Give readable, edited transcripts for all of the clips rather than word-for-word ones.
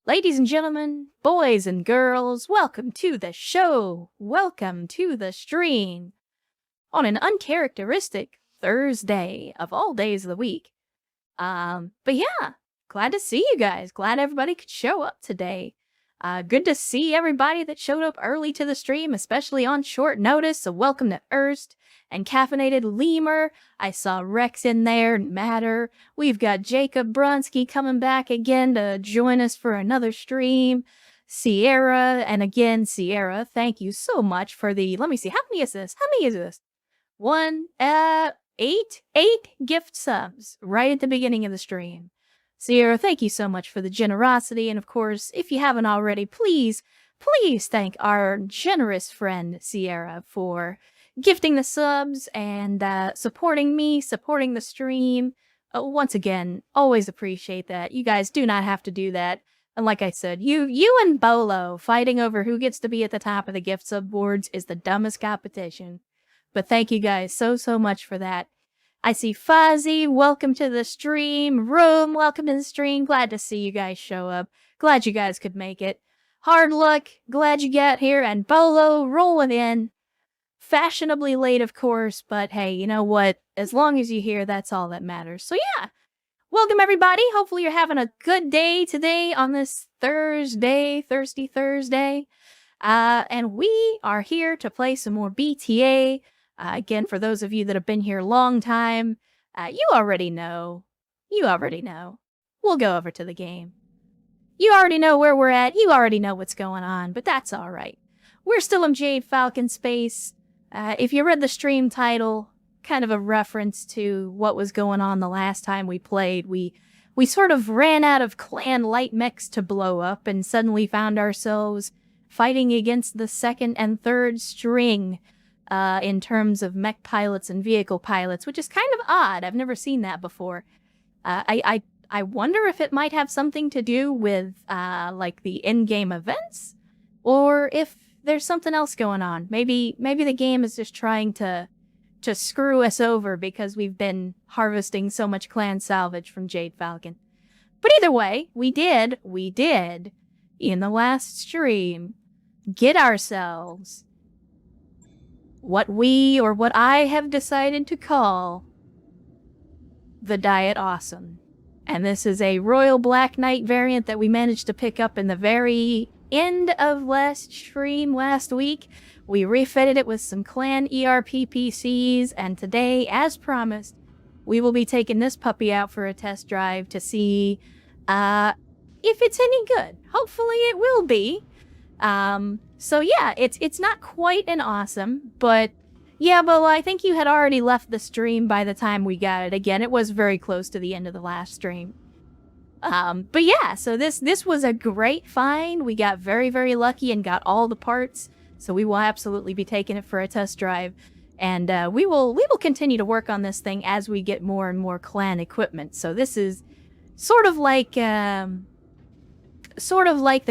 Ladies and gentlemen, boys and girls, welcome to the show. Welcome to the stream. On an uncharacteristic Thursday of all days of the week. But yeah, glad to see you guys. Glad everybody could show up today. Good to see everybody that showed up early to the stream, especially on short notice. So welcome to Erst and Caffeinated Lemur. I saw Rex in there, Matter. We've got Jacob Brunsky coming back again to join us for another stream. Sierra, and again, Sierra, thank you so much for the, let me see, how many is this? 8 gift subs right at the beginning of the stream. Sierra, thank you so much for the generosity, and of course, if you haven't already, please thank our generous friend Sierra for gifting the subs and supporting me, supporting the stream. Once again, always appreciate that. You guys do not have to do that. And like I said, you and Bolo fighting over who gets to be at the top of the gift sub boards is the dumbest competition. But thank you guys so much for that. I see Fuzzy, welcome to the stream. Room, welcome to the stream. Glad to see you guys show up. Glad you guys could make it. Hard luck, glad you got here. And Bolo rolling in. Fashionably late, of course, but hey, you know what? As long as you're here, that's all that matters. So yeah, welcome everybody. Hopefully you're having a good day today on this Thursday, Thirsty Thursday. And we are here to play some more BTA. Again, for those of you that have been here a long time, you already know. We'll go over to the game. You already know where we're at. You already know what's going on, but that's all right. We're still in Jade Falcon space. If you read the stream title, kind of a reference to what was going on the last time we played, we sort of ran out of clan light mechs to blow up and suddenly found ourselves fighting against the second and third string in terms of mech pilots and vehicle pilots, which is kind of odd. I've never seen that before. I wonder if it might have something to do with like the in-game events, or if there's something else going on. Maybe the game is just trying to screw us over because we've been harvesting so much clan salvage from Jade Falcon. But either way, we did in the last stream get ourselves what I have decided to call the Diet Awesome. And this is a Royal Black Knight variant that we managed to pick up in the very end of last stream last week. We refitted it with some clan ERP PCs, and today, as promised, we will be taking this puppy out for a test drive to see if it's any good. Hopefully it will be. So yeah, it's not quite an awesome, but yeah, Bola, I think you had already left the stream by the time we got it. Again, it was very close to the end of the last stream. But yeah, so this was a great find. We got very lucky and got all the parts, so we will absolutely be taking it for a test drive. And we will continue to work on this thing as we get more and more clan equipment. So this is sort of like the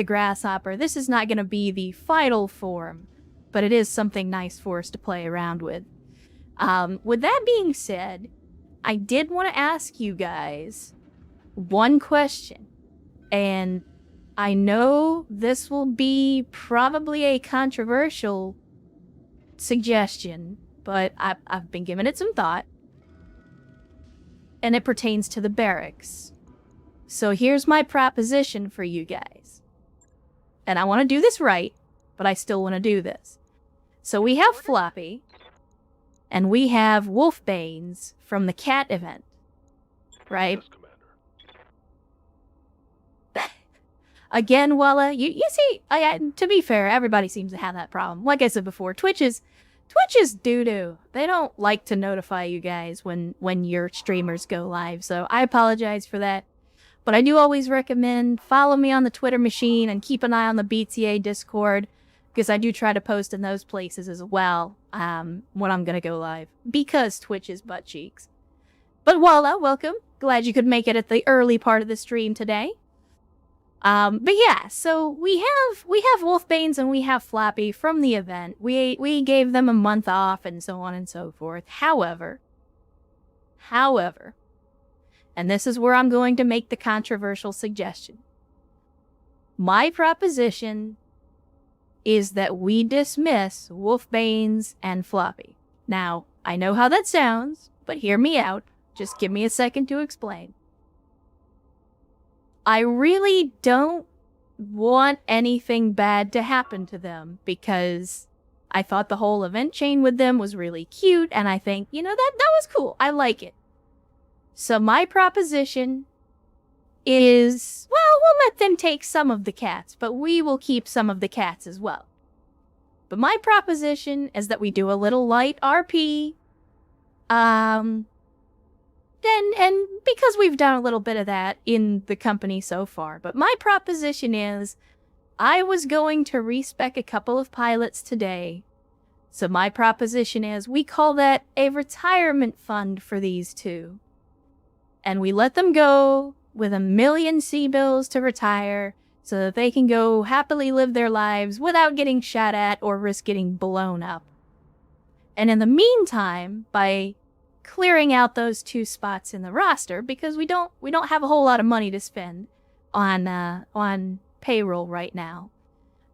Grasshopper. This is not going to be the final form, but it is something nice for us to play around with. With that being said, I did want to ask you guys one question, and I know this will be probably a controversial suggestion, but I've been giving it some thought, and it pertains to the barracks. So here's my proposition for you guys. And I want to do this right, but I still want to do this. So we have Floppy, and we have Wolfbanes from the cat event, right? Yes, Commander. Again, Wella, you see, to be fair, everybody seems to have that problem. Like I said before, Twitch is doo-doo. They don't like to notify you guys when your streamers go live, so I apologize for that. But I do always recommend follow me on the Twitter machine and keep an eye on the BTA Discord, because I do try to post in those places as well when I'm going to go live, because Twitch is butt cheeks. But Walla, welcome. Glad you could make it at the early part of the stream today. But yeah, so we have Wolfbanes and we have Floppy from the event. We gave them a month off and so on and so forth. However, and this is where I'm going to make the controversial suggestion. My proposition is that we dismiss Wolfbanes and Floppy. Now, I know how that sounds, but hear me out. Just give me a second to explain. I really don't want anything bad to happen to them because I thought the whole event chain with them was really cute, and I think, you know, that was cool. I like it. So my proposition is, well, we'll let them take some of the cats, but we will keep some of the cats as well. But my proposition is that we do a little light RP, and because we've done a little bit of that in the company so far, but my proposition is, I was going to respec a couple of pilots today, so my proposition is we call that a retirement fund for these two. And we let them go with 1 million C-bills to retire so that they can go happily live their lives without getting shot at or risk getting blown up. And in the meantime, by clearing out those 2 spots in the roster, because we don't have a whole lot of money to spend on payroll right now,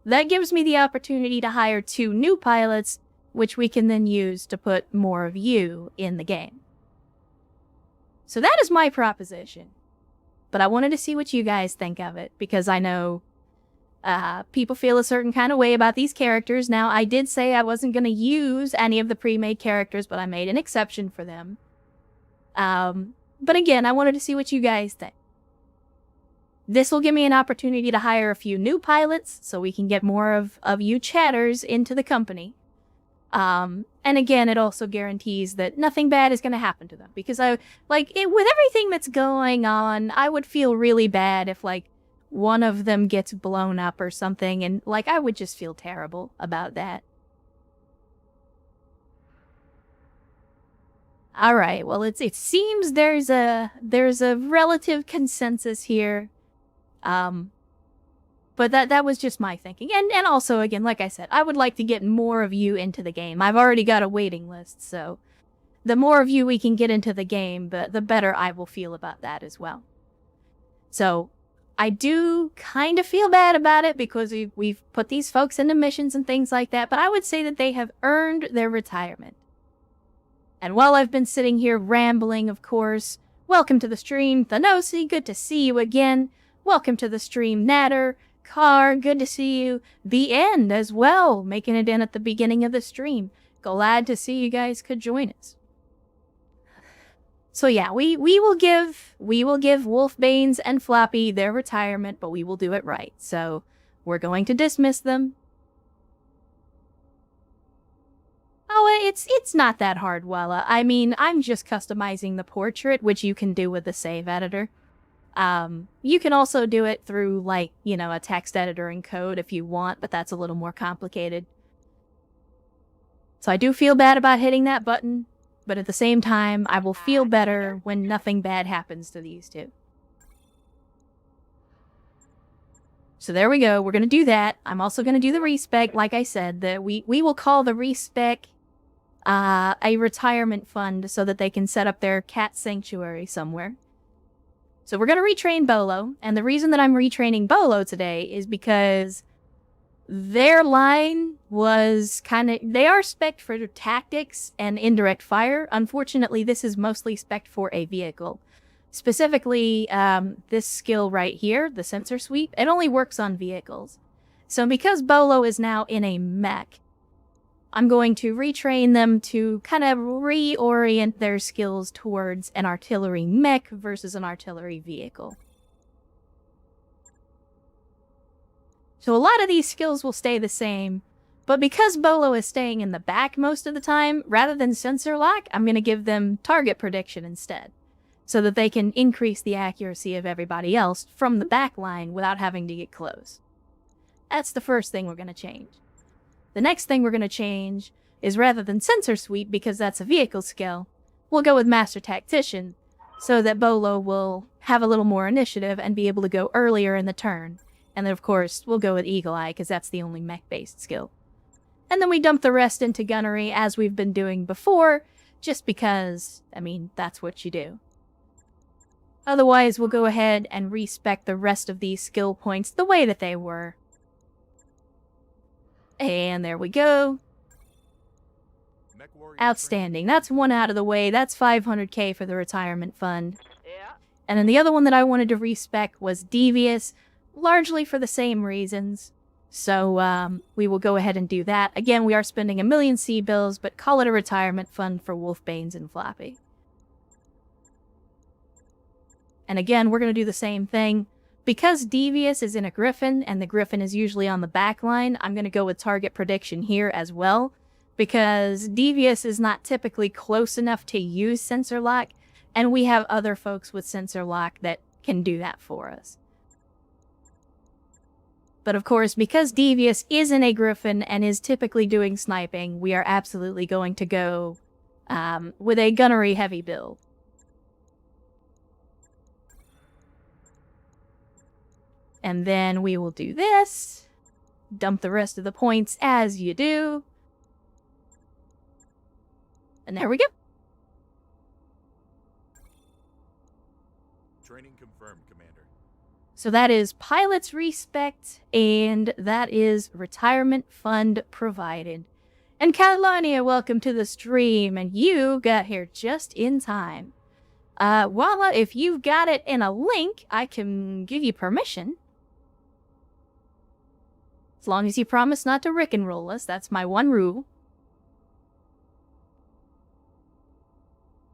that gives me the opportunity to hire 2 new pilots, which we can then use to put more of you in the game. So that is my proposition. But I wanted to see what you guys think of it, because I know people feel a certain kind of way about these characters. Now, I did say I wasn't going to use any of the pre-made characters, but I made an exception for them. But again, I wanted to see what you guys think. This will give me an opportunity to hire a few new pilots, so we can get more of you chatters into the company. And again, it also guarantees that nothing bad is going to happen to them. Because with everything that's going on, I would feel really bad if, like, one of them gets blown up or something. And, like, I would just feel terrible about that. Alright, well, it seems there's a relative consensus here. But that was just my thinking. And also, again, like I said, I would like to get more of you into the game. I've already got a waiting list, so the more of you we can get into the game, the better I will feel about that as well. So, I do kind of feel bad about it because we've put these folks into missions and things like that, but I would say that they have earned their retirement. And while I've been sitting here rambling, of course, welcome to the stream, Thanosi, good to see you again. Welcome to the stream, Natter. Car, good to see you. The End as well, making it in at the beginning of the stream. Glad to see you guys could join us. So yeah, we will give Wolfbanes and Floppy their retirement, but we will do it right. So we're going to dismiss them. Oh, it's not that hard, Wella. I mean, I'm just customizing the portrait, which you can do with the save editor. You can also do it through, like, you know, a text editor and code if you want, but that's a little more complicated. So I do feel bad about hitting that button, but at the same time, I will feel better when nothing bad happens to these two. So there we go, we're gonna do that. I'm also gonna do the respec, like I said, that we will call the respec a retirement fund so that they can set up their cat sanctuary somewhere. So we're going to retrain Bolo, and the reason that I'm retraining Bolo today is because their line was they are spec'd for tactics and indirect fire. Unfortunately, this is mostly spec'd for a vehicle. Specifically, this skill right here, the sensor sweep, it only works on vehicles. So because Bolo is now in a mech, I'm going to retrain them to kind of reorient their skills towards an artillery mech versus an artillery vehicle. So a lot of these skills will stay the same, but because Bolo is staying in the back most of the time, rather than sensor lock, I'm going to give them target prediction instead, so that they can increase the accuracy of everybody else from the back line without having to get close. That's the first thing we're going to change. The next thing we're going to change is rather than sensor sweep, because that's a vehicle skill, we'll go with master tactician, so that Bolo will have a little more initiative and be able to go earlier in the turn. And then of course, we'll go with eagle eye, because that's the only mech-based skill. And then we dump the rest into gunnery, as we've been doing before, just because, I mean, that's what you do. Otherwise, we'll go ahead and respec the rest of these skill points the way that they were. And there we go. Outstanding. That's one out of the way. That's 500k for the retirement fund. Yeah. And then the other one that I wanted to respec was Devious, largely for the same reasons. So we will go ahead and do that. Again, we are spending 1 million C-bills, but call it a retirement fund for Wolfbanes and Floppy. And again, we're going to do the same thing. Because Devious is in a Griffin, and the Griffin is usually on the back line, I'm going to go with target prediction here as well. Because Devious is not typically close enough to use sensor lock, and we have other folks with sensor lock that can do that for us. But of course, because Devious is in a Griffin and is typically doing sniping, we are absolutely going to go with a gunnery heavy build. And then we will do this, dump the rest of the points as you do. And there we go. Training confirmed, Commander. So that is pilots respect, and that is retirement fund provided. And Catalania, welcome to the stream, and you got here just in time. Voila, if you've got it in a link, I can give you permission. As long as you promise not to rick and roll us, that's my one rule.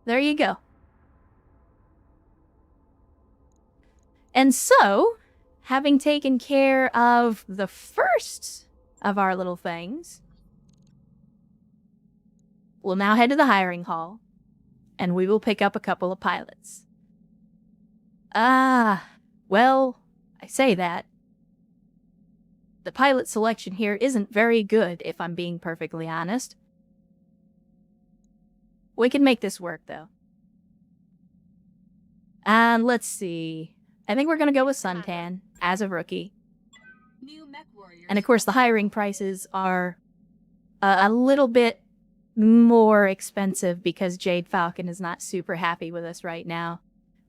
There you go. And so, having taken care of the first of our little things, we'll now head to the hiring hall, and we will pick up a couple of pilots. Well, I say that. The pilot selection here isn't very good, if I'm being perfectly honest. We can make this work, though. And let's see. I think we're going to go with Suntan as a rookie. And of course, the hiring prices are a little bit more expensive because Jade Falcon is not super happy with us right now.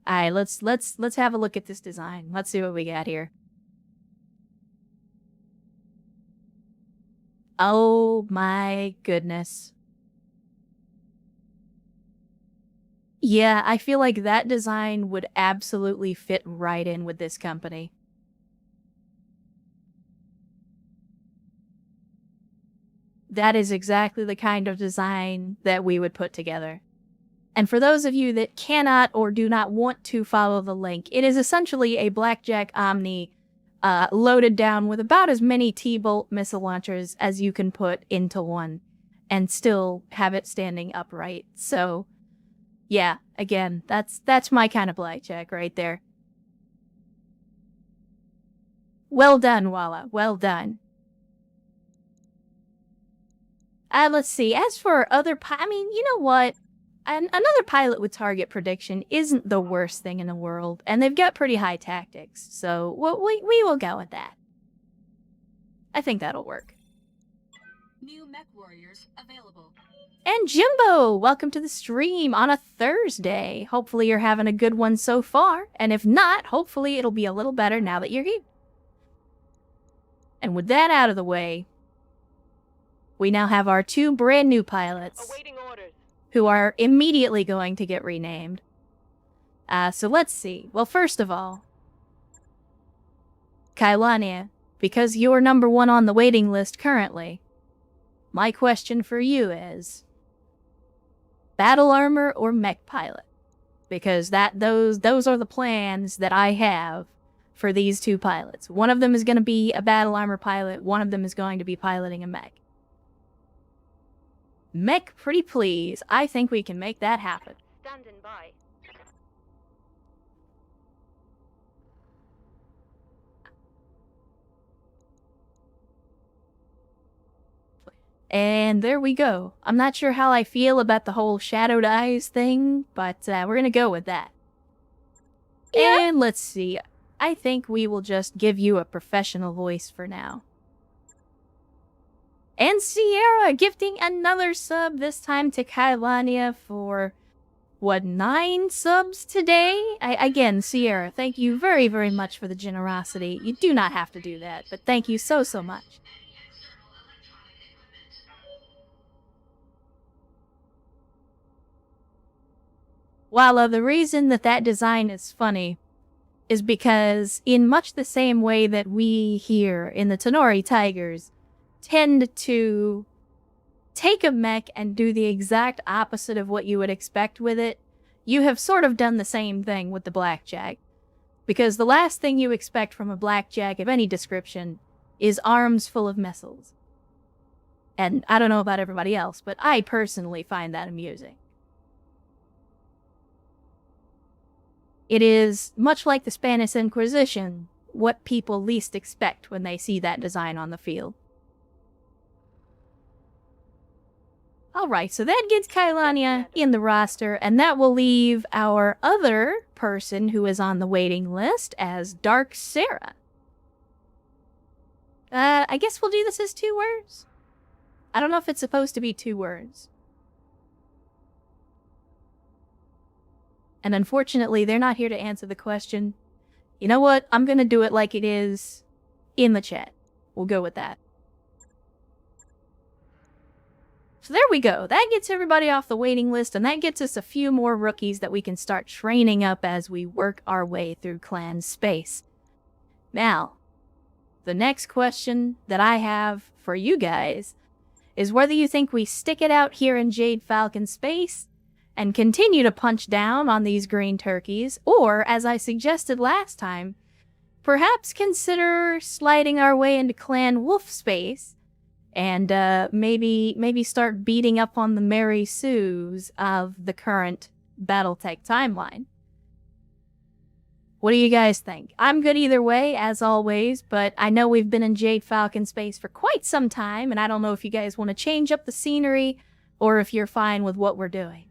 All right, let's have a look at this design. Let's see what we got here. Oh my goodness. Yeah, I feel like that design would absolutely fit right in with this company. That is exactly the kind of design that we would put together. And for those of you that cannot or do not want to follow the link, it is essentially a Blackjack Omni loaded down with about as many T-bolt missile launchers as you can put into one and still have it standing upright. So, yeah, again, that's my kind of blackjack right there. Well done, Walla. Well done. Let's see. As for other I mean, you know what? Another pilot with target prediction isn't the worst thing in the world, and they've got pretty high tactics, so we will go with that. I think that'll work. New mech warriors available. And Jimbo, welcome to the stream on a Thursday. Hopefully you're having a good one so far, and if not, hopefully it'll be a little better now that you're here. And with that out of the way, we now have our two brand new pilots. Awaiting orders. Who are immediately going to get renamed. So let's see. Well, first of all, Kailania, because you're number 1 on the waiting list currently, my question for you is, battle armor or mech pilot? Because those are the plans that I have for these two pilots. One of them is going to be a battle armor pilot, one of them is going to be piloting a mech. Mech, pretty please. I think we can make that happen. Standing by. And there we go. I'm not sure how I feel about the whole shadowed eyes thing, but we're gonna go with that. Yeah. And let's see. I think we will just give you a professional voice for now. And Sierra gifting another sub, this time to Kailania for what, 9 subs today? Again, Sierra, thank you very, very much for the generosity. You do not have to do that, but thank you so, so much. While the reason that design is funny is because in much the same way that we here in the Tenori Tigers tend to take a mech and do the exact opposite of what you would expect with it, you have sort of done the same thing with the Blackjack. Because the last thing you expect from a Blackjack of any description is arms full of missiles. And I don't know about everybody else, but I personally find that amusing. It is, much like the Spanish Inquisition, what people least expect when they see that design on the field. Alright, so that gets Kailania in the roster, and that will leave our other person who is on the waiting list as Dark Sarah. I guess we'll do this as 2 words? I don't know if it's supposed to be 2 words. And unfortunately, they're not here to answer the question. You know what? I'm gonna do it like it is in the chat. We'll go with that. So there we go. That gets everybody off the waiting list, and that gets us a few more rookies that we can start training up as we work our way through clan space. Now, the next question that I have for you guys is whether you think we stick it out here in Jade Falcon space and continue to punch down on these green turkeys, or, as I suggested last time, perhaps consider sliding our way into Clan Wolf space and maybe start beating up on the Mary Sues of the current BattleTech timeline. What do you guys think? I'm good either way, as always, but I know we've been in Jade Falcon space for quite some time, and I don't know if you guys want to change up the scenery or if you're fine with what we're doing.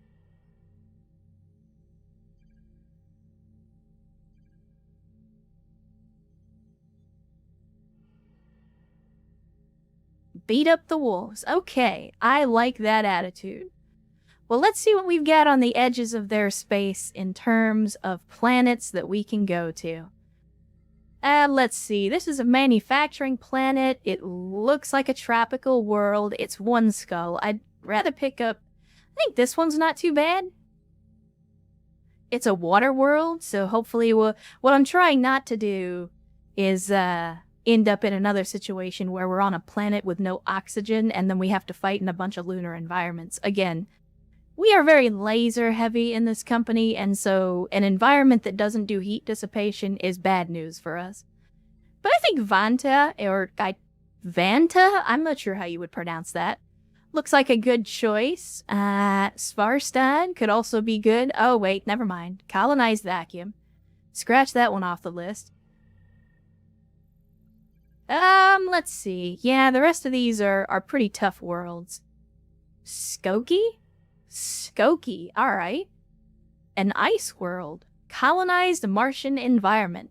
Beat up the wolves. Okay, I like that attitude. Well, let's see what we've got on the edges of their space in terms of planets that we can go to. Let's see. This is a manufacturing planet. It looks like a tropical world. It's 1 skull. I'd rather pick up... I think this one's not too bad. It's a water world, so hopefully what I'm trying not to do is end up in another situation where we're on a planet with no oxygen and then we have to fight in a bunch of lunar environments. Again, we are very laser heavy in this company, and so an environment that doesn't do heat dissipation is bad news for us. But I think Vanta, or Vanta? I'm not sure how you would pronounce that. Looks like a good choice. Svarstad could also be good. Oh wait, never mind. Colonized vacuum. Scratch that one off the list. Let's see. Yeah, the rest of these are pretty tough worlds. Skokie? Skokie, alright. An ice world. Colonized Martian environment.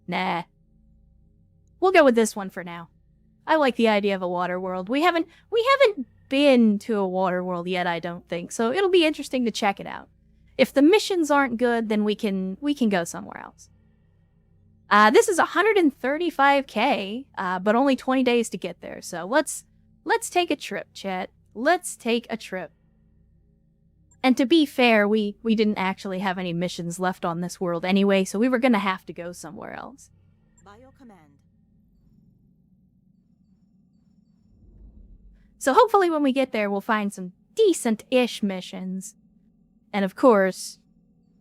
Nah. We'll go with this one for now. I like the idea of a water world. We haven't been to a water world yet, I don't think, so it'll be interesting to check it out. If the missions aren't good, then we can go somewhere else. This is 135k, but only 20 days to get there. So let's take a trip, chat. Let's take a trip. And to be fair, we didn't actually have any missions left on this world anyway, so we were gonna have to go somewhere else. Bio command. So hopefully when we get there, we'll find some decent-ish missions. And of course,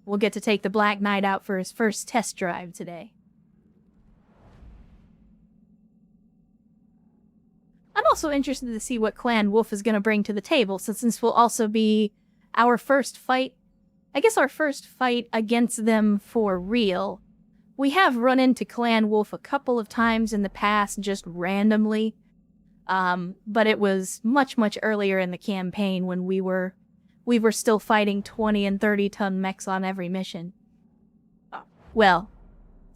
we'll get to take the Black Knight out for his first test drive today. I'm also interested to see what Clan Wolf is going to bring to the table, since this will also be our first fight. I guess our first fight against them for real. We have run into Clan Wolf a couple of times in the past, just randomly. But it was much, much earlier in the campaign when we were still fighting 20 and 30 ton mechs on every mission. Well,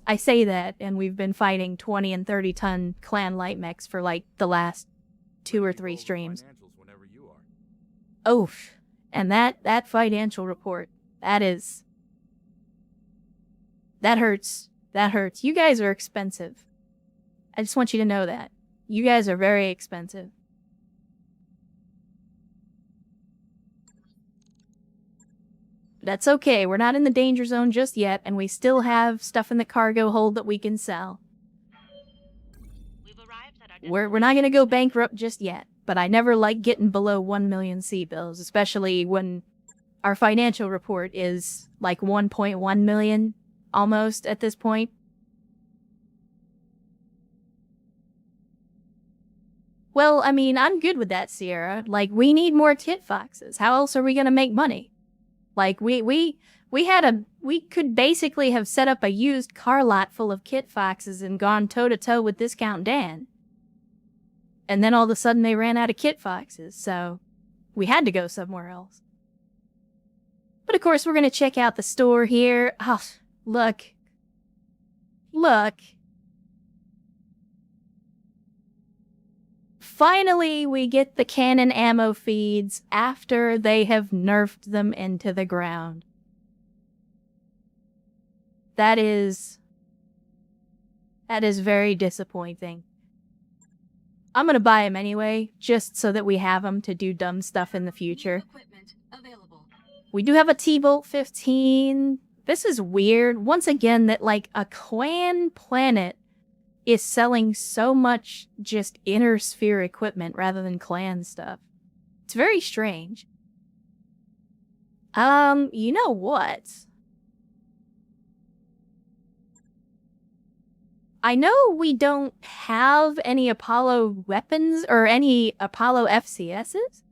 I say that, and we've been fighting 20 and 30 ton clan light mechs for like the last 2 or 3 streams. Oh, and that financial report, that hurts. That hurts. You guys are expensive. I just want you to know that. You guys are very expensive. That's okay. We're not in the danger zone just yet, and we still have stuff in the cargo hold that we can sell. We're not gonna go bankrupt just yet, but I never like getting below 1 million C-bills, especially when our financial report is like 1.1 million almost at this point. Well, I mean, I'm good with that, Sierra. Like, we need more tit foxes. How else are we gonna make money? Like, we could basically have set up a used car lot full of kit foxes and gone toe-to-toe with Discount Dan. And then all of a sudden they ran out of kit foxes, so we had to go somewhere else. But of course, we're gonna check out the store here. Oh, look. Look. Finally, we get the cannon ammo feeds after they have nerfed them into the ground. That is very disappointing. I'm gonna buy them anyway, just so that we have them to do dumb stuff in the future. We do have a T-Bolt 15. This is weird. Once again, that like a clan planet is selling so much just inner sphere equipment rather than clan stuff. It's very strange. You know what? I know we don't have any Apollo weapons or any Apollo FCSs,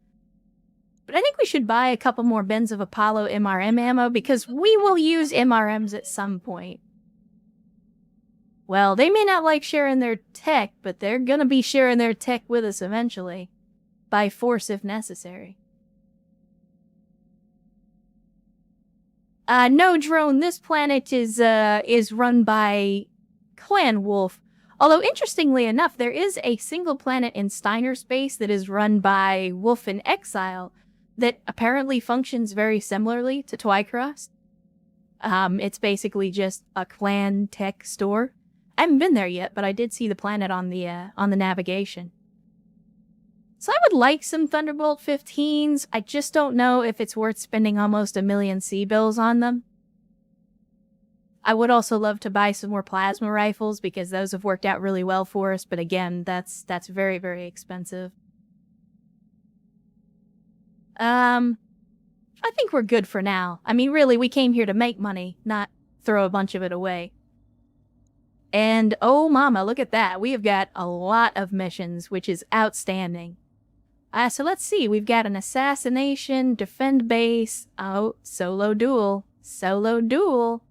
but I think we should buy a couple more bins of Apollo MRM ammo because we will use MRMs at some point. Well, they may not like sharing their tech, but they're gonna be sharing their tech with us eventually. By force if necessary. No, Drone, this planet is run by Clan Wolf. Although, interestingly enough, there is a single planet in Steiner space that is run by Wolf in Exile that apparently functions very similarly to Twycross. It's basically just a clan tech store. I haven't been there yet, but I did see the planet on the navigation. So I would like some Thunderbolt 15s. I just don't know if it's worth spending almost 1 million C-bills on them. I would also love to buy some more plasma rifles because those have worked out really well for us, but again, that's very, very expensive. I think we're good for now. I mean, really, we came here to make money, not throw a bunch of it away. And, oh mama, look at that. We have got a lot of missions, which is outstanding. So let's see. We've got an assassination, defend base. Oh, solo duel. Solo duel.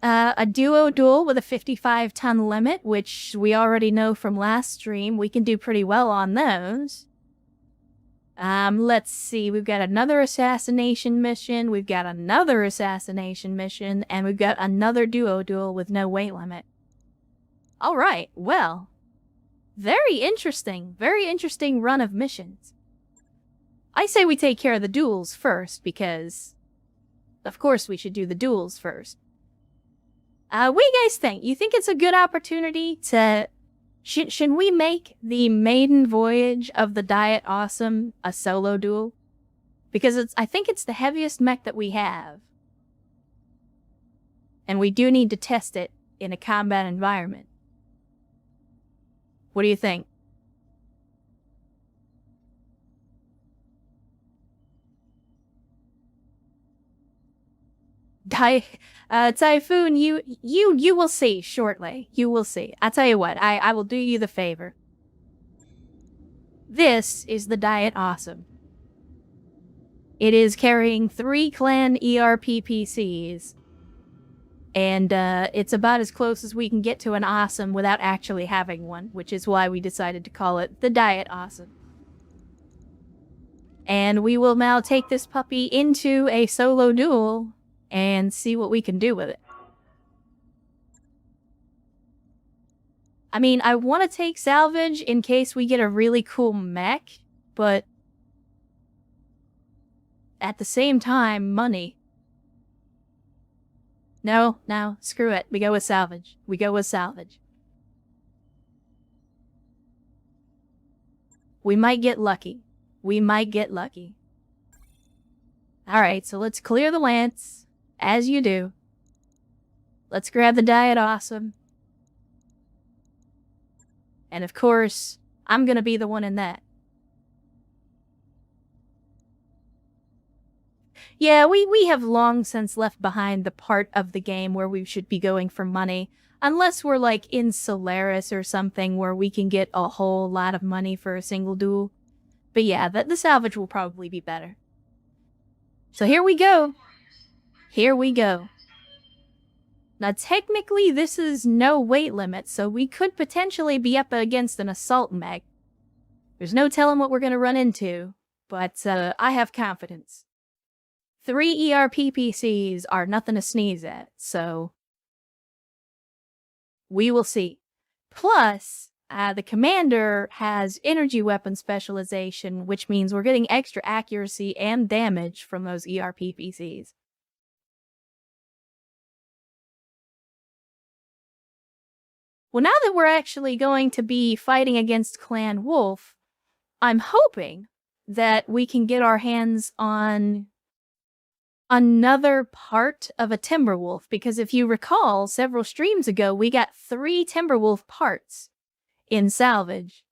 A duo duel with a 55-ton limit, which we already know from last stream. We can do pretty well on those. Let's see. We've got another assassination mission. We've got another assassination mission. And we've got another duo duel with no weight limit. Alright, well. Very interesting run of missions. I say we take care of the duels first, because of course we should do the duels first. What do you guys think? You think it's a good opportunity to... Should we make the maiden voyage of the Diet Awesome a solo duel? Because I think it's the heaviest mech that we have. And we do need to test it in a combat environment. What do you think? Typhoon, you will see shortly. You will see. I'll tell you what, I will do you the favor. This is the Diet Awesome. It is carrying 3 clan ERPPCs. And it's about as close as we can get to an Awesome without actually having one, which is why we decided to call it the Diet Awesome. And we will now take this puppy into a solo duel and see what we can do with it. I mean, I want to take salvage in case we get a really cool mech, but at the same time, money. No, screw it. We go with salvage. We go with salvage. We might get lucky. We might get lucky. Alright, so let's clear the lance, as you do. Let's grab the Diet Awesome. And of course, I'm gonna be the one in that. Yeah, we have long since left behind the part of the game where we should be going for money. Unless we're like in Solaris or something where we can get a whole lot of money for a single duel. But yeah, the salvage will probably be better. So here we go. Here we go. Now technically this is no weight limit, so we could potentially be up against an assault mech. There's no telling what we're going to run into, but I have confidence. 3 ERPPCs are nothing to sneeze at, so we will see. Plus, the commander has energy weapon specialization, which means we're getting extra accuracy and damage from those ERPPCs. Well, now that we're actually going to be fighting against Clan Wolf, I'm hoping that we can get our hands on another part of a Timberwolf, because if you recall, several streams ago, we got 3 Timberwolf parts in salvage.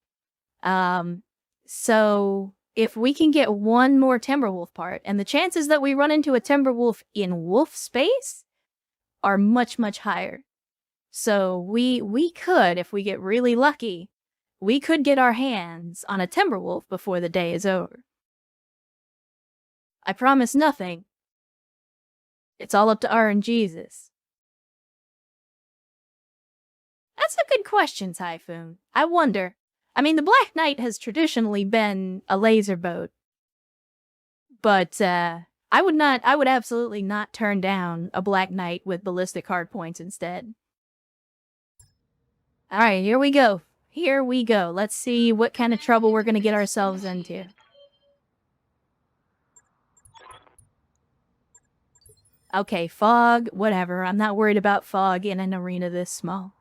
So if we can get one more Timberwolf part, and the chances that we run into a Timberwolf in wolf space are much, much higher. So we could, if we get really lucky, we could get our hands on a Timberwolf before the day is over. I promise nothing. It's all up to RNGesus. That's a good question, Typhoon. I wonder. I mean, the Black Knight has traditionally been a laser boat. But, I would absolutely not turn down a Black Knight with ballistic hardpoints instead. Alright, here we go. Here we go. Let's see what kind of trouble we're gonna get ourselves into. Okay, fog, whatever. I'm not worried about fog in an arena this small.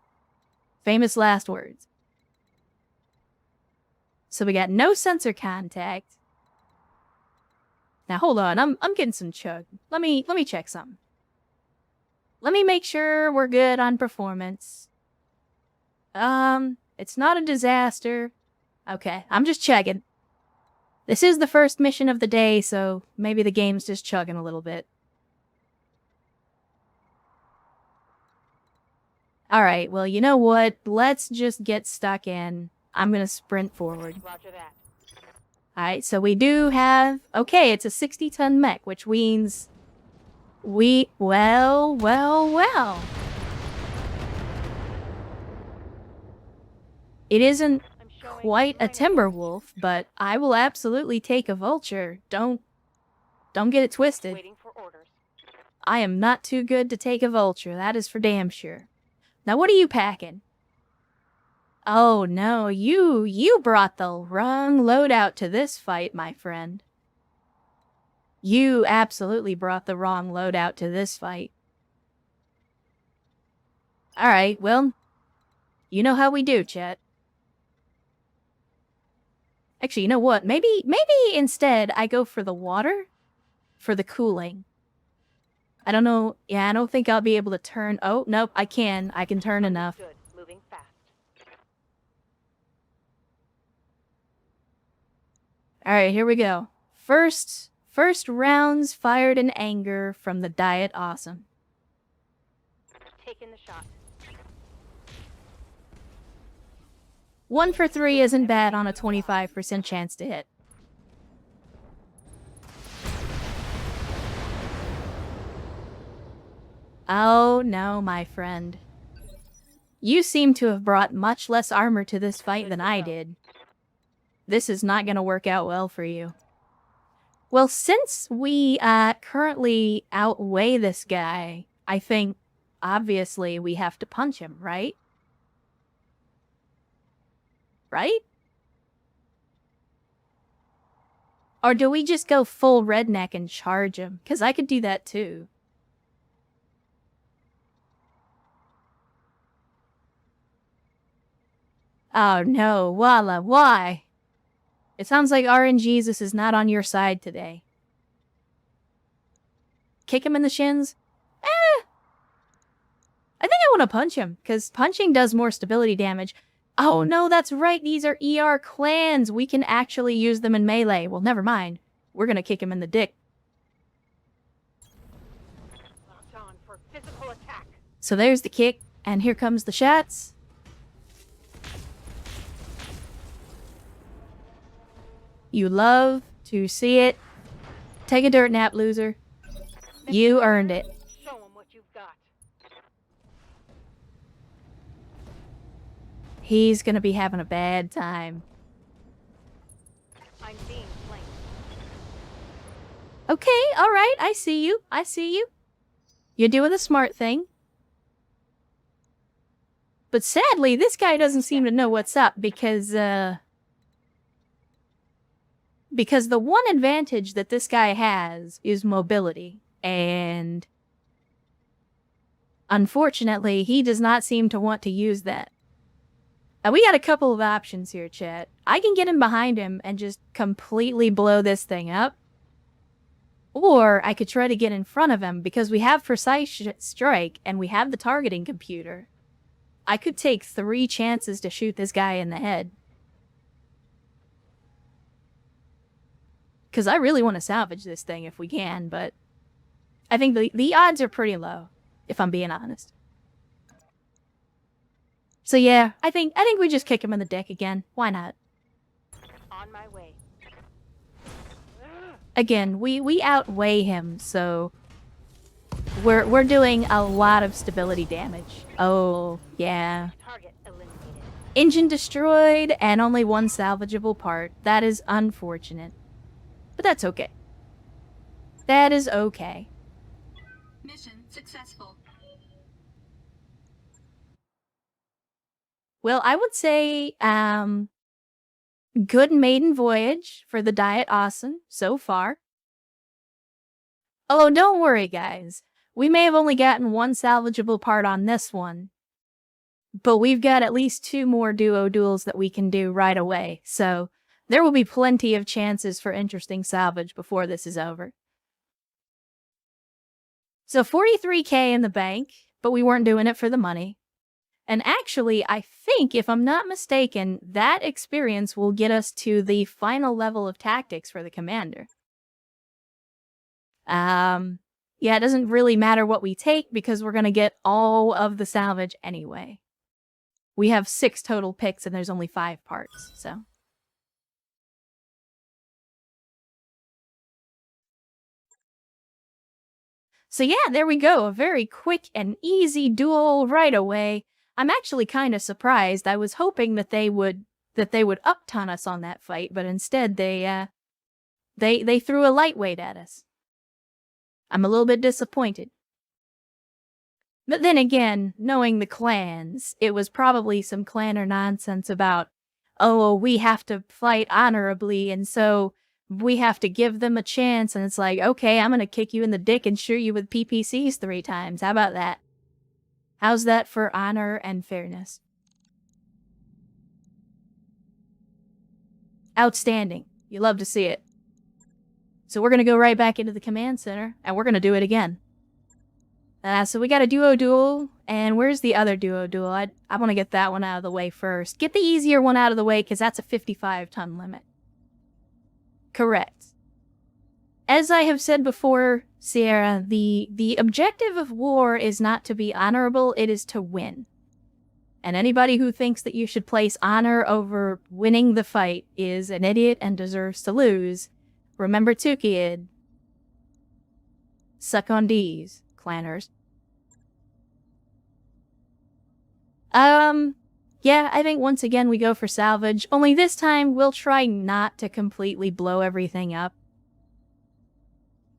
Famous last words. So we got no sensor contact. Now hold on, I'm getting some chug. Let me check something. Let me make sure we're good on performance. It's not a disaster. Okay, I'm just checking. This is the first mission of the day, so maybe the game's just chugging a little bit. Alright, well, you know what? Let's just get stuck in. I'm gonna sprint forward. Roger that. Alright, so we do have... Okay, it's a 60-ton mech, which means... Well. It isn't quite a Timberwolf, but I will absolutely take a vulture. Don't get it twisted. Waiting for orders. I am not too good to take a vulture, that is for damn sure. Now what are you packing? Oh no, you brought the wrong loadout to this fight, my friend. You absolutely brought the wrong loadout to this fight. Alright, well, you know how we do, chat. Actually, you know what? Maybe instead I go for the water for the cooling. I don't know. Yeah, I don't think I'll be able to turn. Oh, nope, I can. I can turn enough. Good. Moving fast. Alright, here we go. First rounds fired in anger from the Diet Awesome. Taking the shot. 1 for 3 isn't bad on a 25% chance to hit. Oh no, my friend. You seem to have brought much less armor to this fight than I did. This is not going to work out well for you. Well, since we currently outweigh this guy, I think, obviously, we have to punch him, right? Right? Or do we just go full redneck and charge him? Because I could do that too. Oh no, Walla, why? It sounds like RNGesus is not on your side today. Kick him in the shins? I think I want to punch him, because punching does more stability damage. Oh no, that's right, these are ER clans. We can actually use them in melee. Well, never mind. We're gonna kick him in the dick. Locked on for physical attack. So there's the kick, and here comes the shots. You love to see it. Take a dirt nap, loser. You earned it. Show 'em what you've got. He's gonna be having a bad time. I'm being flanked. Okay, alright, I see you. I see you. You're doing the smart thing. But sadly, this guy doesn't seem to know what's up because the one advantage that this guy has is mobility. And unfortunately, he does not seem to want to use that. Now, we got a couple of options here, chat. I can get in behind him and just completely blow this thing up. Or I could try to get in front of him because we have precise strike and we have the targeting computer. I could take 3 chances to shoot this guy in the head. Because I really want to salvage this thing if we can, but I think the odds are pretty low, if I'm being honest. So yeah, I think we just kick him in the dick again. Why not? On my way. Again, we outweigh him, so we're doing a lot of stability damage. Oh, yeah. Target eliminated. Engine destroyed and only 1 salvageable part. That is unfortunate. But that's okay. That is okay. Mission successful. Well, I would say, good maiden voyage for the Diet Awesome so far. Although, don't worry, guys. We may have only gotten 1 salvageable part on this one. But we've got at least 2 more duo duels that we can do right away. So, there will be plenty of chances for interesting salvage before this is over. So 43k in the bank, but we weren't doing it for the money. And actually, I think, if I'm not mistaken, that experience will get us to the final level of tactics for the commander. Yeah, it doesn't really matter what we take because we're going to get all of the salvage anyway. We have 6 total picks and there's only 5 parts, so. So yeah, there we go. A very quick and easy duel right away. I'm actually kind of surprised. I was hoping that they would up-ton us on that fight, but instead they threw a lightweight at us. I'm a little bit disappointed. But then again, knowing the clans, it was probably some clanner nonsense about, oh, we have to fight honorably, and so we have to give them a chance, and it's like, okay, I'm gonna kick you in the dick and shoot you with PPCs 3 times. How about that? How's that for honor and fairness? Outstanding. You love to see it. So we're gonna go right back into the command center, and we're gonna do it again. So we got a duo duel, and where's the other duo duel? I want to get that one out of the way first. Get the easier one out of the way, because that's a 55-ton limit. Correct. As I have said before, Sierra, the objective of war is not to be honorable, it is to win. And anybody who thinks that you should place honor over winning the fight is an idiot and deserves to lose. Remember Tukid. Suck on D's, clanners. Yeah, I think once again we go for salvage, only this time we'll try not to completely blow everything up.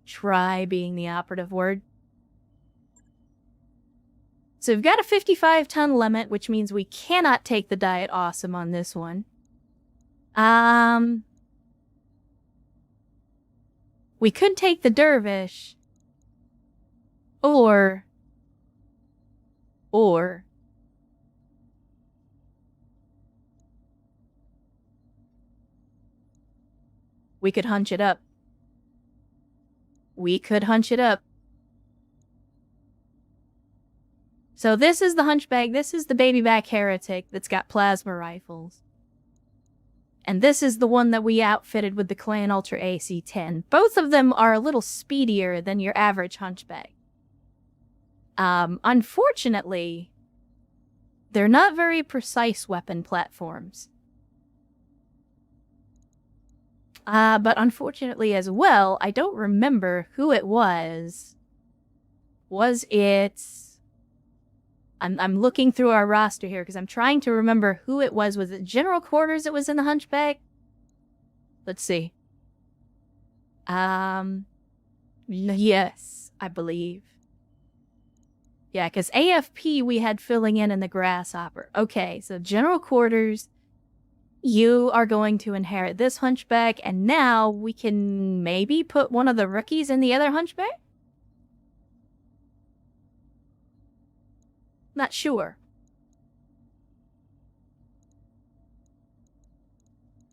Try being the operative word. So we've got a 55-ton limit, which means we cannot take the Diet Awesome on this one. We could take the dervish. Or... we could hunch it up. We could hunch it up. So this is the hunchback, this is the babyback heretic that's got plasma rifles. And this is the one that we outfitted with the Clan Ultra AC-10. Both of them are a little speedier than your average hunchback. Unfortunately, they're not very precise weapon platforms. But unfortunately as well, I don't remember who it was. Was it... I'm looking through our roster here because I'm trying to remember who it was. Was it General Quarters that was in the hunchback? Let's see. Yes, I believe. Yeah, because AFP we had filling in the Grasshopper. Okay, so General Quarters, you are going to inherit this hunchback, and now we can maybe put one of the rookies in the other hunchback? Not sure.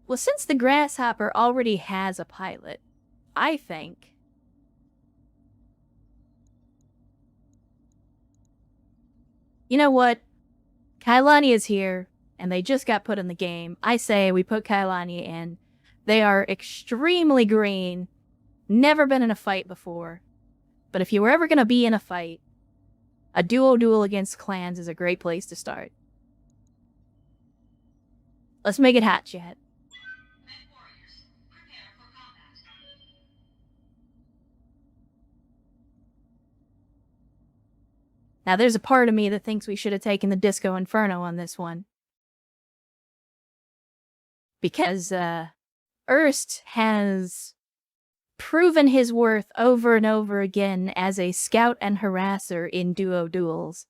Well, since the Grasshopper already has a pilot, I think... You know what? Kailani is here, and they just got put in the game. I say we put Kailani in. They are extremely green, never been in a fight before. But if you were ever going to be in a fight, a duo-duel against clans is a great place to start. Let's make it hot, chat. Now, there's a part of me that thinks we should have taken the Disco Inferno on this one. Because, Erst has proven his worth over and over again as a scout and harasser in duo duels.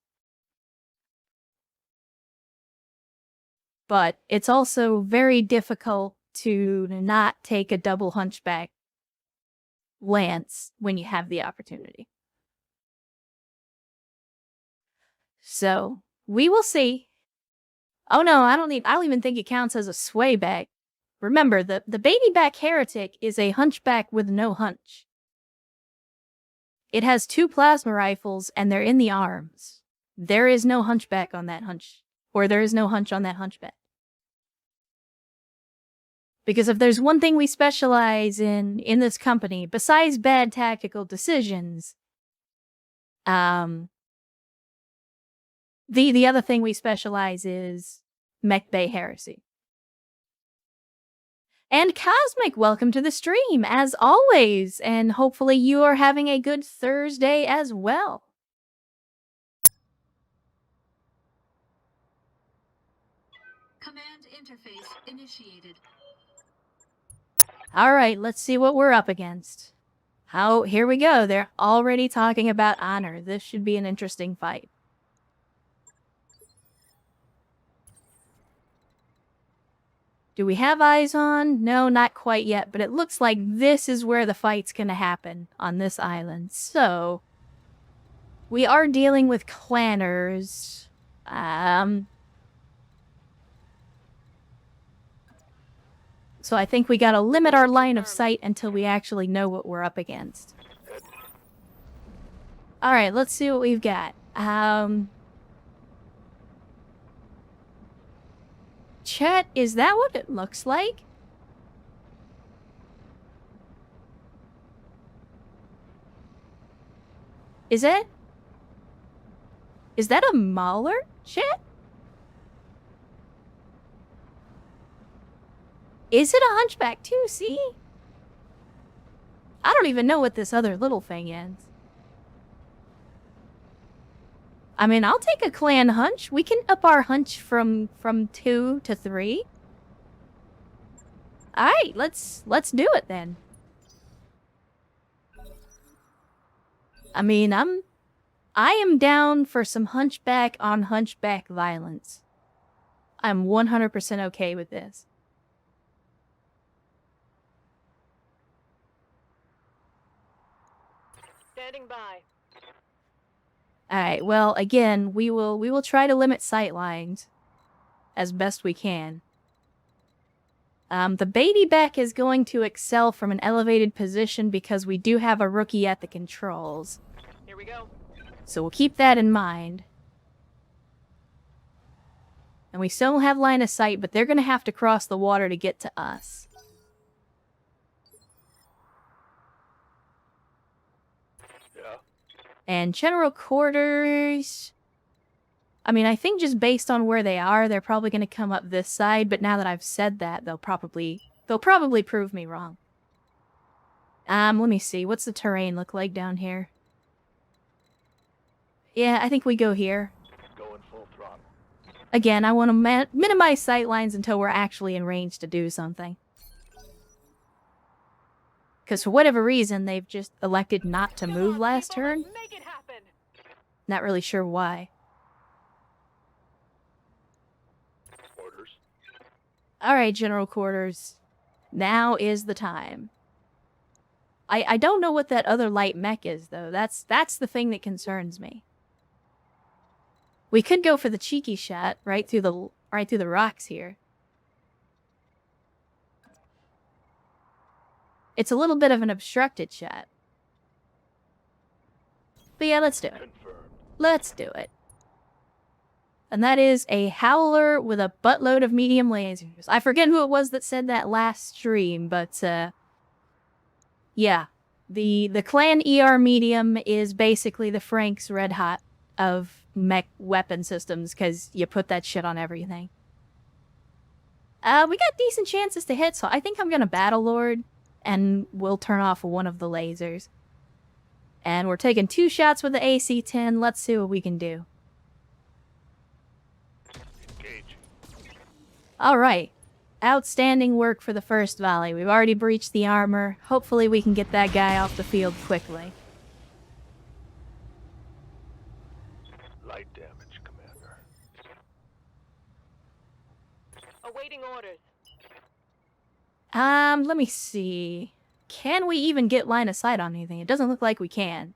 But it's also very difficult to not take a double hunchback lance when you have the opportunity. So, we will see. Oh no, I don't even think it counts as a sway back. Remember, the babyback heretic is a hunchback with no hunch. It has 2 plasma rifles, and they're in the arms. There is no hunchback on that hunch. Or there is no hunch on that hunchback. Because if there's one thing we specialize in this company, besides bad tactical decisions, the other thing we specialize is Mech Bay Heresy. And Cosmic, welcome to the stream, as always, and hopefully you are having a good Thursday as well. Command interface initiated. Alright, let's see what we're up against. Here we go, they're already talking about honor. This should be an interesting fight. Do we have eyes on? No, not quite yet, but it looks like this is where the fight's gonna happen on this island. So, we are dealing with clanners. So I think we gotta limit our line of sight until we actually know what we're up against. Alright, let's see what we've got. Chet, is that what it looks like? Is that a Mauler, Chet? Is it a hunchback too, see? I don't even know what this other little thing is. I mean, I'll take a clan hunch. We can up our hunch from 2 to 3. Alright, let's do it then. I mean, I am down for some hunchback on hunchback violence. I'm 100% okay with this. Standing by. Alright, well, again, we will try to limit sight lines as best we can. The baby Beck is going to excel from an elevated position because we do have a rookie at the controls. Here we go. So we'll keep that in mind. And we still have line of sight, but they're going to have to cross the water to get to us. Yeah. And general quarters... I mean, I think just based on where they are, they're probably going to come up this side, but now that I've said that, they'll probably prove me wrong. Let me see. What's the terrain look like down here? Yeah, I think we go here. Going full throttle. Again, I want to minimize sight lines until we're actually in range to do something. Because for whatever reason, they've just elected not to move last turn. Make it happen. Not really sure why. Orders. Alright, General Quarters. Now is the time. I don't know what that other light mech is, though. That's the thing that concerns me. We could go for the cheeky shot right through the rocks here. It's a little bit of an obstructed shot. But yeah, let's do it. Confirmed. Let's do it. And that is a Howler with a buttload of medium lasers. I forget who it was that said that last stream, but yeah. The Clan ER medium is basically the Frank's Red Hot of mech weapon systems, because you put that shit on everything. We got decent chances to hit, so I think I'm gonna Battle Lord, and we'll turn off one of the lasers. And we're taking 2 shots with the AC-10. Let's see what we can do. Engage. Alright. Outstanding work for the first volley. We've already breached the armor. Hopefully we can get that guy off the field quickly. Light damage, Commander. Awaiting orders. Let me see. Can we even get line of sight on anything? It doesn't look like we can.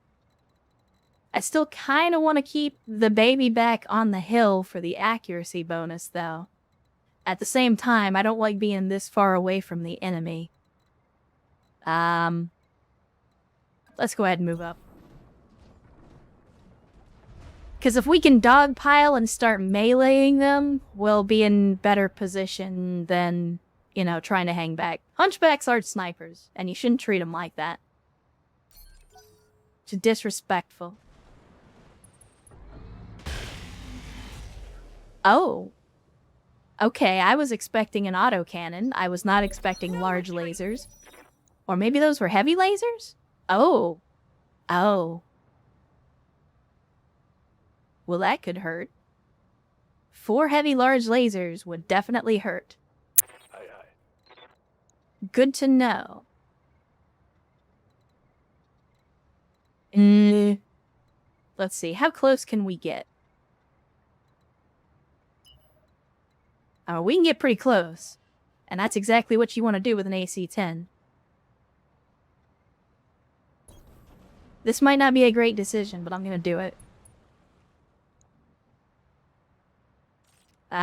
I still kind of want to keep the baby back on the hill for the accuracy bonus, though. At the same time, I don't like being this far away from the enemy. Let's go ahead and move up. Because if we can dogpile and start meleeing them, we'll be in better position than, you know, trying to hang back. Hunchbacks aren't snipers, and you shouldn't treat them like that. It's disrespectful. Oh. Okay, I was expecting an autocannon. I was not expecting large lasers. Or maybe those were heavy lasers? Oh. Oh. Well, that could hurt. 4 heavy large lasers would definitely hurt. Aye, aye. Good to know. Let's see, how close can we get? We can get pretty close. And that's exactly what you want to do with an AC-10. This might not be a great decision, but I'm going to do it.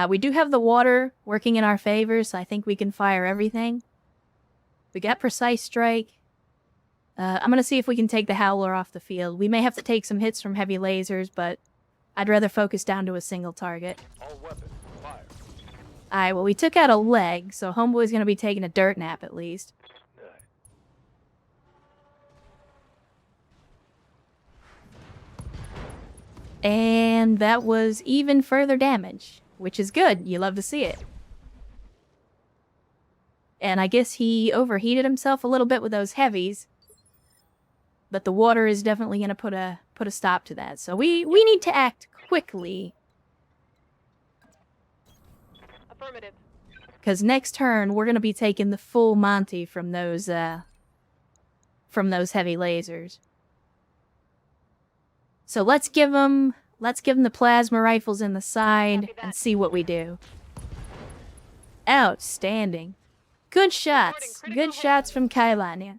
We do have the water working in our favor, so I think we can fire everything. We got precise strike. I'm going to see if we can take the Howler off the field. We may have to take some hits from heavy lasers, but I'd rather focus down to a single target. All weapons, fire. Alright, well, we took out a leg, so Homeboy's going to be taking a dirt nap at least. Aye. And that was even further damage, which is good. You love to see it. And I guess he overheated himself a little bit with those heavies. But the water is definitely going to put a stop to that. So we need to act quickly. Affirmative. Because next turn, we're going to be taking the full Monty from those heavy lasers. So let's give them the plasma rifles in the side and see what we do. Outstanding. Good shots. Good shots from Kailania.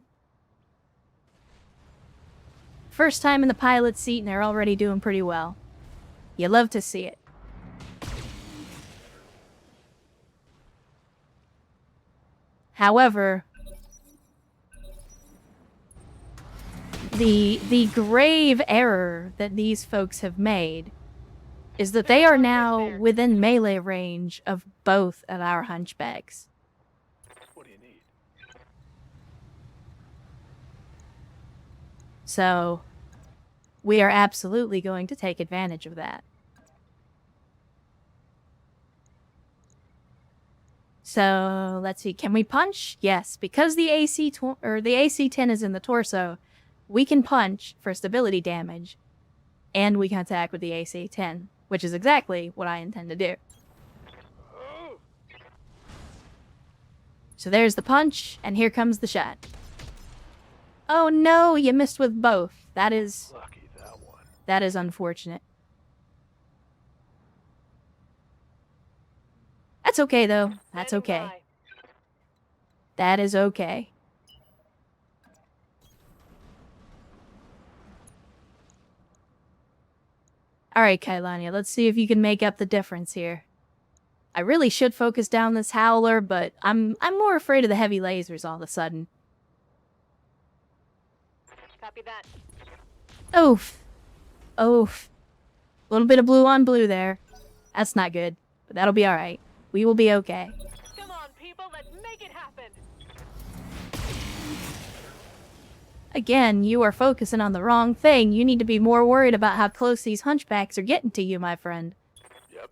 First time in the pilot seat and they're already doing pretty well. You love to see it. However, the grave error that these folks have made is that they are now within melee range of both of our hunchbacks. What do you need? So, we are absolutely going to take advantage of that. So, let's see, can we punch? Yes, because the AC-10 is in the torso, we can punch for stability damage, and we can attack with the AC-10, which is exactly what I intend to do. Oh! So there's the punch, and here comes the shot. Oh no, you missed with both. That is Lucky that one. unfortunate. That's okay though. That's Standing okay. by. That is okay. Alright, Kailania, let's see if you can make up the difference here. I really should focus down this howler, but I'm more afraid of the heavy lasers all of a sudden. Copy that. Oof. Oof. A little bit of blue on blue there. That's not good, but that'll be alright. We will be okay. Come on, people, let's make it happen. Again, you are focusing on the wrong thing. You need to be more worried about how close these hunchbacks are getting to you, my friend. Yep.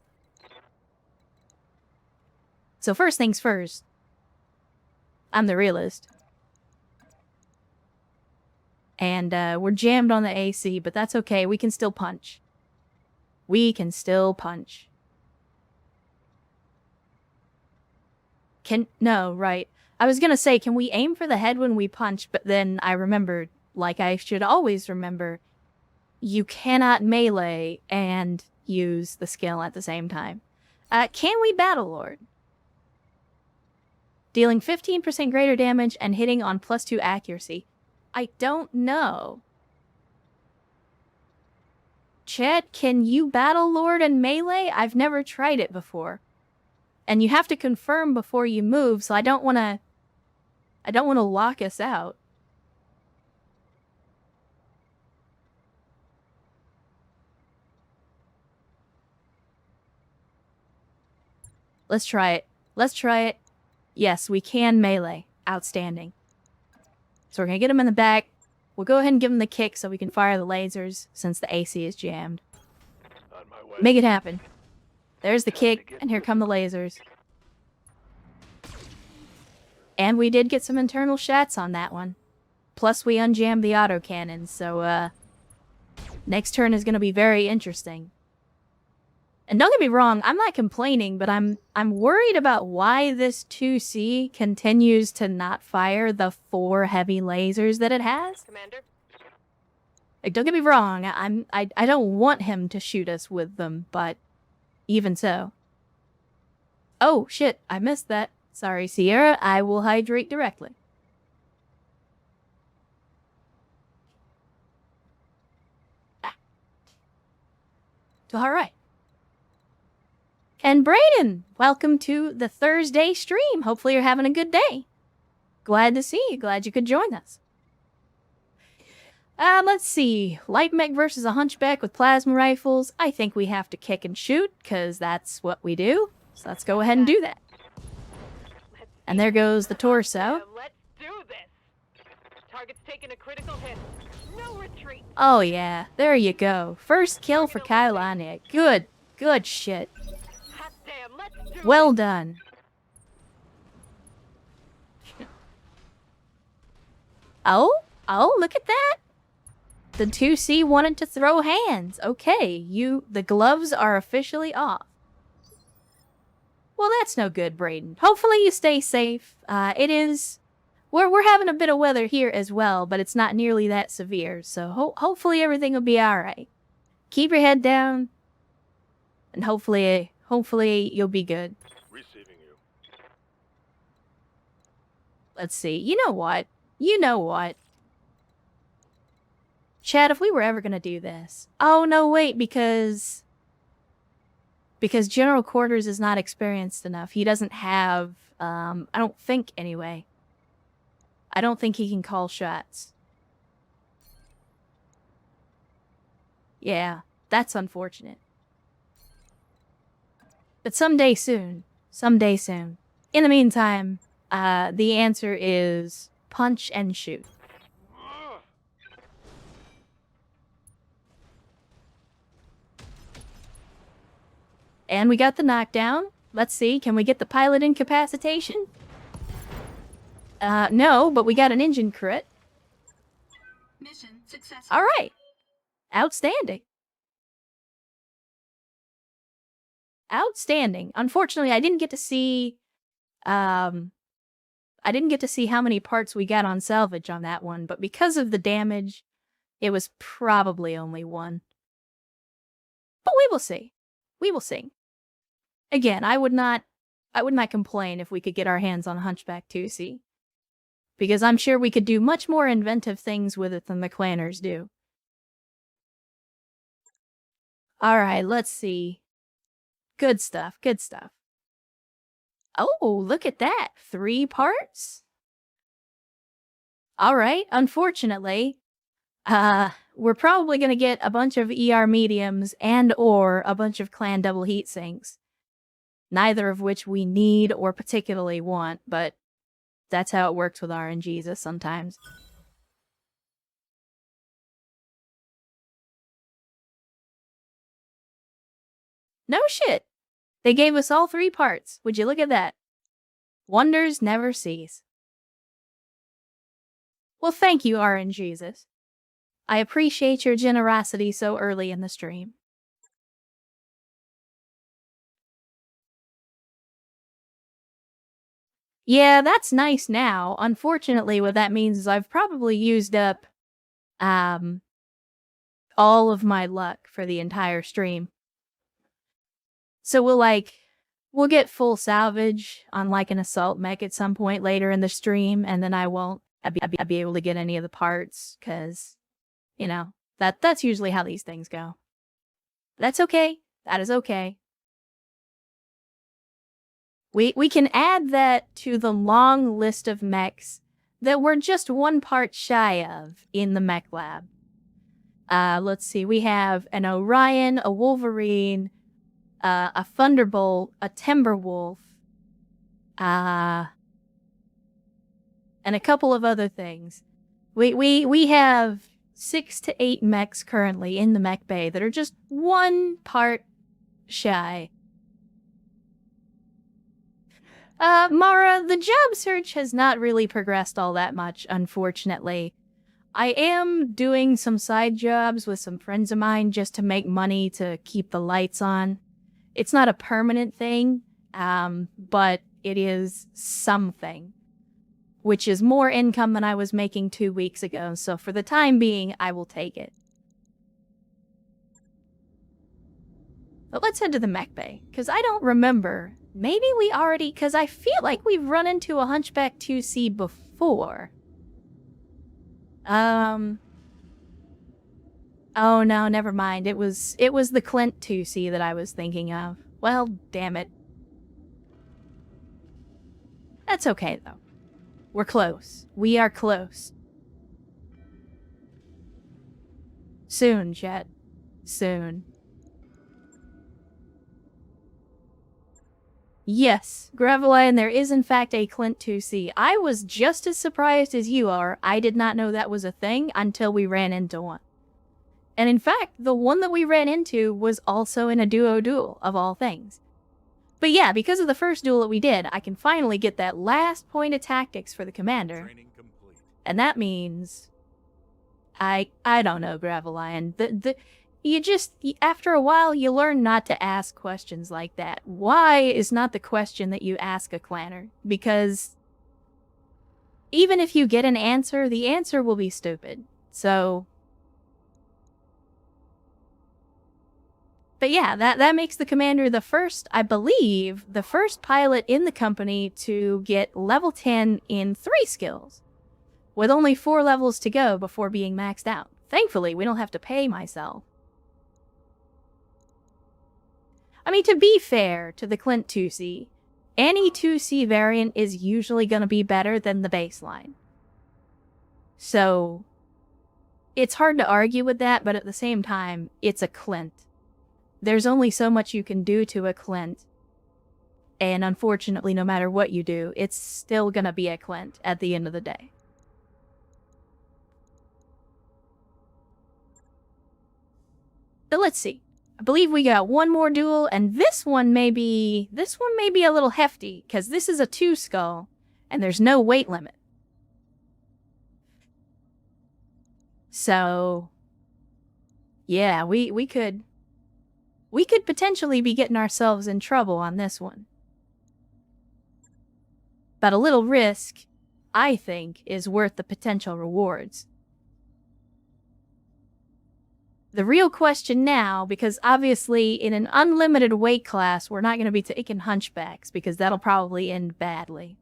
So first things first. I'm the realist. And we're jammed on the AC, but that's okay. We can still punch. We can still punch. No, right. I was gonna say, can we aim for the head when we punch? But then I remembered, like I should always remember, you cannot melee and use the skill at the same time. Can we Battle Lord? Dealing 15% greater damage and hitting on +2 accuracy. I don't know. Chet, can you Battle Lord and melee? I've never tried it before. And you have to confirm before you move, so I don't want to lock us out. Let's try it. Let's try it. Yes, we can melee. Outstanding. So we're going to get him in the back. We'll go ahead and give him the kick so we can fire the lasers since the AC is jammed. On my way. Make it happen. There's the kick, and here come the lasers. And we did get some internal shots on that one. Plus we unjammed the autocannon, so next turn is going to be very interesting. And don't get me wrong, I'm not complaining, but I'm worried about why this 2C continues to not fire the 4 heavy lasers that it has. Commander? Like, don't get me wrong, I don't want him to shoot us with them, but even so. Oh, shit, I missed that. Sorry, Sierra, I will hydrate directly. Alright. And Brayden, welcome to the Thursday stream. Hopefully you're having a good day. Glad to see you. Glad you could join us. Let's see. Light mech versus a hunchback with plasma rifles. I think we have to kick and shoot, because that's what we do. So let's go ahead and do that. And there goes the torso. Yeah, let's do this. Target's taking a critical hit. No retreat. Oh yeah, there you go. First kill for Kailania. Good, good shit. Hot damn, let's do Well done. Oh, look at that. The 2C wanted to throw hands. Okay, the gloves are officially off. Well, that's no good, Brayden. Hopefully you stay safe. We're having a bit of weather here as well, but it's not nearly that severe, so hopefully everything will be alright. Keep your head down, and hopefully you'll be good. Receiving you. Let's see. You know what? Chad, if we were ever gonna do this... Oh, no, wait, because General Quarters is not experienced enough. He doesn't have... I don't think, anyway. I don't think he can call shots. Yeah, that's unfortunate. But someday soon. Someday soon. In the meantime, the answer is punch and shoot. And we got the knockdown. Let's see, can we get the pilot incapacitation? No, but we got an engine crit. Mission successful. All right. Outstanding. Outstanding. Unfortunately, I didn't get to see how many parts we got on salvage on that one, but because of the damage, it was probably only one. But we will see. We will see. Again, I would not complain if we could get our hands on Hunchback 2C. Because I'm sure we could do much more inventive things with it than the clanners do. Alright, let's see. Good stuff, good stuff. Oh, look at that. 3 parts? Alright, unfortunately, we're probably gonna get a bunch of ER mediums and or a bunch of clan double heat sinks. Neither of which we need or particularly want, but that's how it works with RNGs sometimes. No shit! They gave us all 3 parts. Would you look at that? Wonders never cease. Well, thank you, RNGs. I appreciate your generosity so early in the stream. Yeah, that's nice now. Unfortunately, what that means is I've probably used up all of my luck for the entire stream. So we'll get full salvage on like an assault mech at some point later in the stream, and then I'll be able to get any of the parts, because, you know, that's usually how these things go. That's okay. That is okay. We can add that to the long list of mechs that we're just 1 part shy of in the mech lab. Let's see, we have an Orion, a Wolverine, a Thunderbolt, a Timberwolf, and a couple of other things. We have 6 to 8 mechs currently in the mech bay that are just 1 part shy. Mara, the job search has not really progressed all that much, unfortunately. I am doing some side jobs with some friends of mine just to make money to keep the lights on. It's not a permanent thing, but it is something, which is more income than I was making 2 weeks ago, so for the time being, I will take it. But let's head to the mech bay, because I don't remember. Maybe we already, because I feel like we've run into a Hunchback 2C before. Oh no, never mind. It was the Clint 2C that I was thinking of. Well, damn it. That's okay, though. We're close. We are close. Soon, Jet. Soon. Yes, Gravelion, there is in fact a Clint 2C. I was just as surprised as you are. I did not know that was a thing until we ran into one. And in fact, the one that we ran into was also in a duo duel, of all things. But yeah, because of the first duel that we did, I can finally get that last point of tactics for the commander. Training complete. And that means... I don't know, Gravelion. After a while, you learn not to ask questions like that. Why is not the question that you ask a clanner, because even if you get an answer, the answer will be stupid. So... But yeah, that makes the commander the first, I believe, the first pilot in the company to get level 10 in 3 skills, with only 4 levels to go before being maxed out. Thankfully, we don't have to pay myself. I mean, to be fair to the Clint 2C, any 2C variant is usually going to be better than the baseline. So, it's hard to argue with that, but at the same time, it's a Clint. There's only so much you can do to a Clint. And unfortunately, no matter what you do, it's still going to be a Clint at the end of the day. But let's see. I believe we got one more duel, and this one may be a little hefty, because this is a 2 skull, and there's no weight limit. So, yeah, we could potentially be getting ourselves in trouble on this one. But a little risk, I think, is worth the potential rewards. The real question now, because obviously in an unlimited weight class, we're not going to be taking hunchbacks, because that'll probably end badly.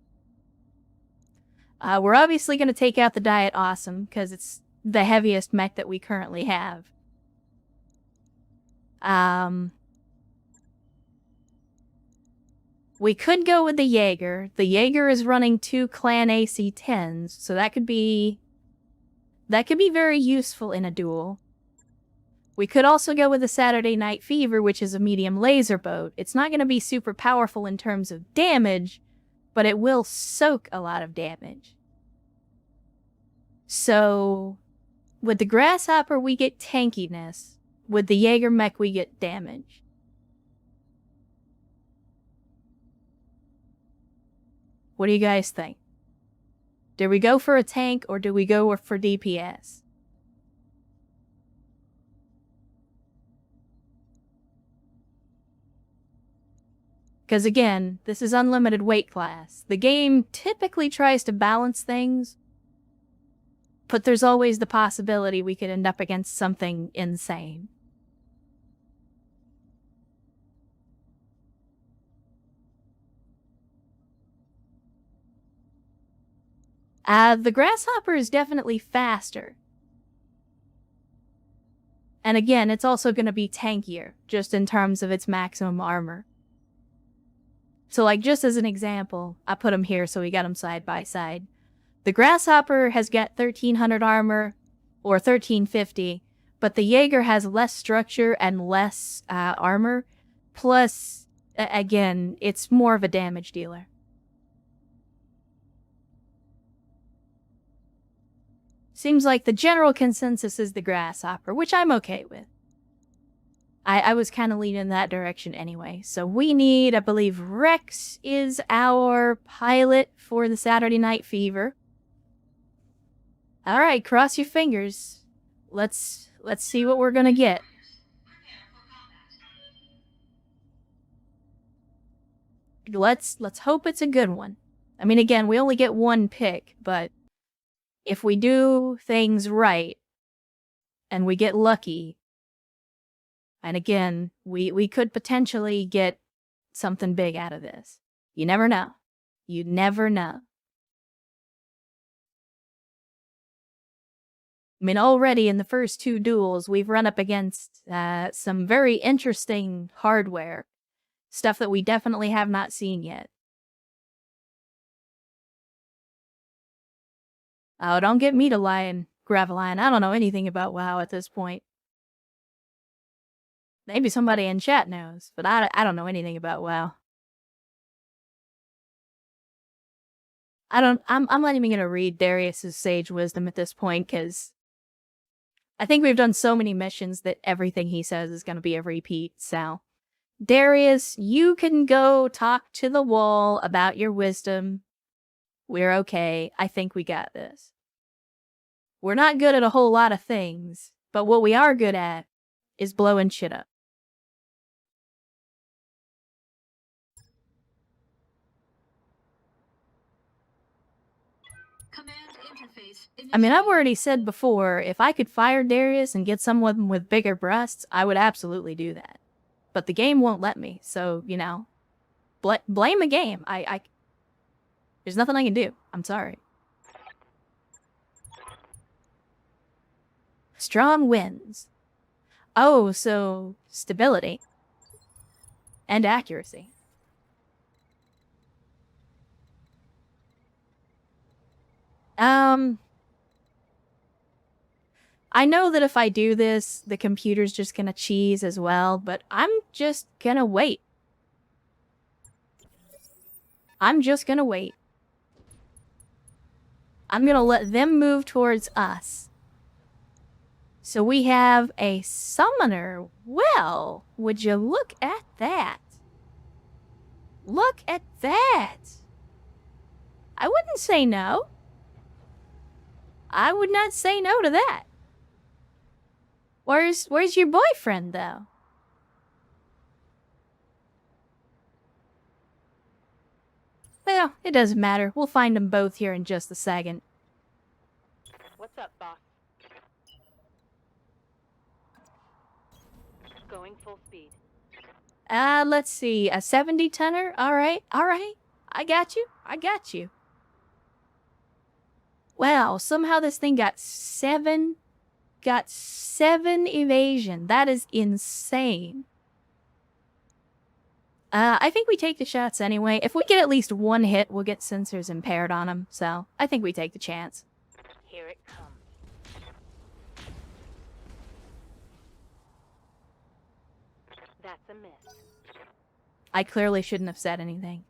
We're obviously going to take out the Diet Awesome, because it's the heaviest mech that we currently have. We could go with the Jaeger. The Jaeger is running 2 Clan AC-10s, so that could be very useful in a duel. We could also go with the Saturday Night Fever, which is a medium laser boat. It's not going to be super powerful in terms of damage, but it will soak a lot of damage. So, with the Grasshopper, we get tankiness. With the Jaeger mech, we get damage. What do you guys think? Do we go for a tank, or do we go for DPS? Because again, this is unlimited weight class. The game typically tries to balance things, but there's always the possibility we could end up against something insane. The Grasshopper is definitely faster. And again, it's also going to be tankier, just in terms of its maximum armor. So, like, just as an example, I put them here so we got them side by side. The Grasshopper has got 1300 armor, or 1350, but the Jaeger has less structure and less armor. Plus, again, it's more of a damage dealer. Seems like the general consensus is the Grasshopper, which I'm okay with. I was kind of leaning in that direction anyway. So we need, I believe Rex is our pilot for the Saturday Night Fever. Alright, cross your fingers. Let's see what we're gonna get. Let's hope it's a good one. I mean, again, we only get one pick, but if we do things right, and we get lucky, and again, we could potentially get something big out of this. You never know. You never know. I mean, already in the first 2 duels, we've run up against some very interesting hardware. Stuff that we definitely have not seen yet. Oh, don't get me to lying, Graveline. I don't know anything about WoW at this point. Maybe somebody in chat knows, but I don't know anything about WoW. I'm not even gonna read Darius's Sage Wisdom at this point, because I think we've done so many missions that everything he says is gonna be a repeat, so. Darius, you can go talk to the wall about your wisdom. We're okay. I think we got this. We're not good at a whole lot of things, but what we are good at is blowing shit up. I mean, I've already said before, if I could fire Darius and get someone with bigger breasts, I would absolutely do that. But the game won't let me, so, you know, blame the game. There's nothing I can do. I'm sorry. Strong winds. Oh, so stability. And accuracy. I know that if I do this, the computer's just gonna cheese as well, but I'm just gonna wait. I'm just gonna wait. I'm gonna let them move towards us. So we have a summoner. Well, would you look at that? Look at that. I wouldn't say no. I would not say no to that. Where's your boyfriend, though? Well, it doesn't matter. We'll find them both here in just a second. What's up, boss? Going full speed. Let's see. A 70 tonner? Alright, alright. I got you. Wow, somehow this thing got seven evasion. That is insane. I think we take the shots anyway. If we get at least one hit, we'll get sensors impaired on them. So, I think we take the chance. Here it comes. That's a miss. I clearly shouldn't have said anything.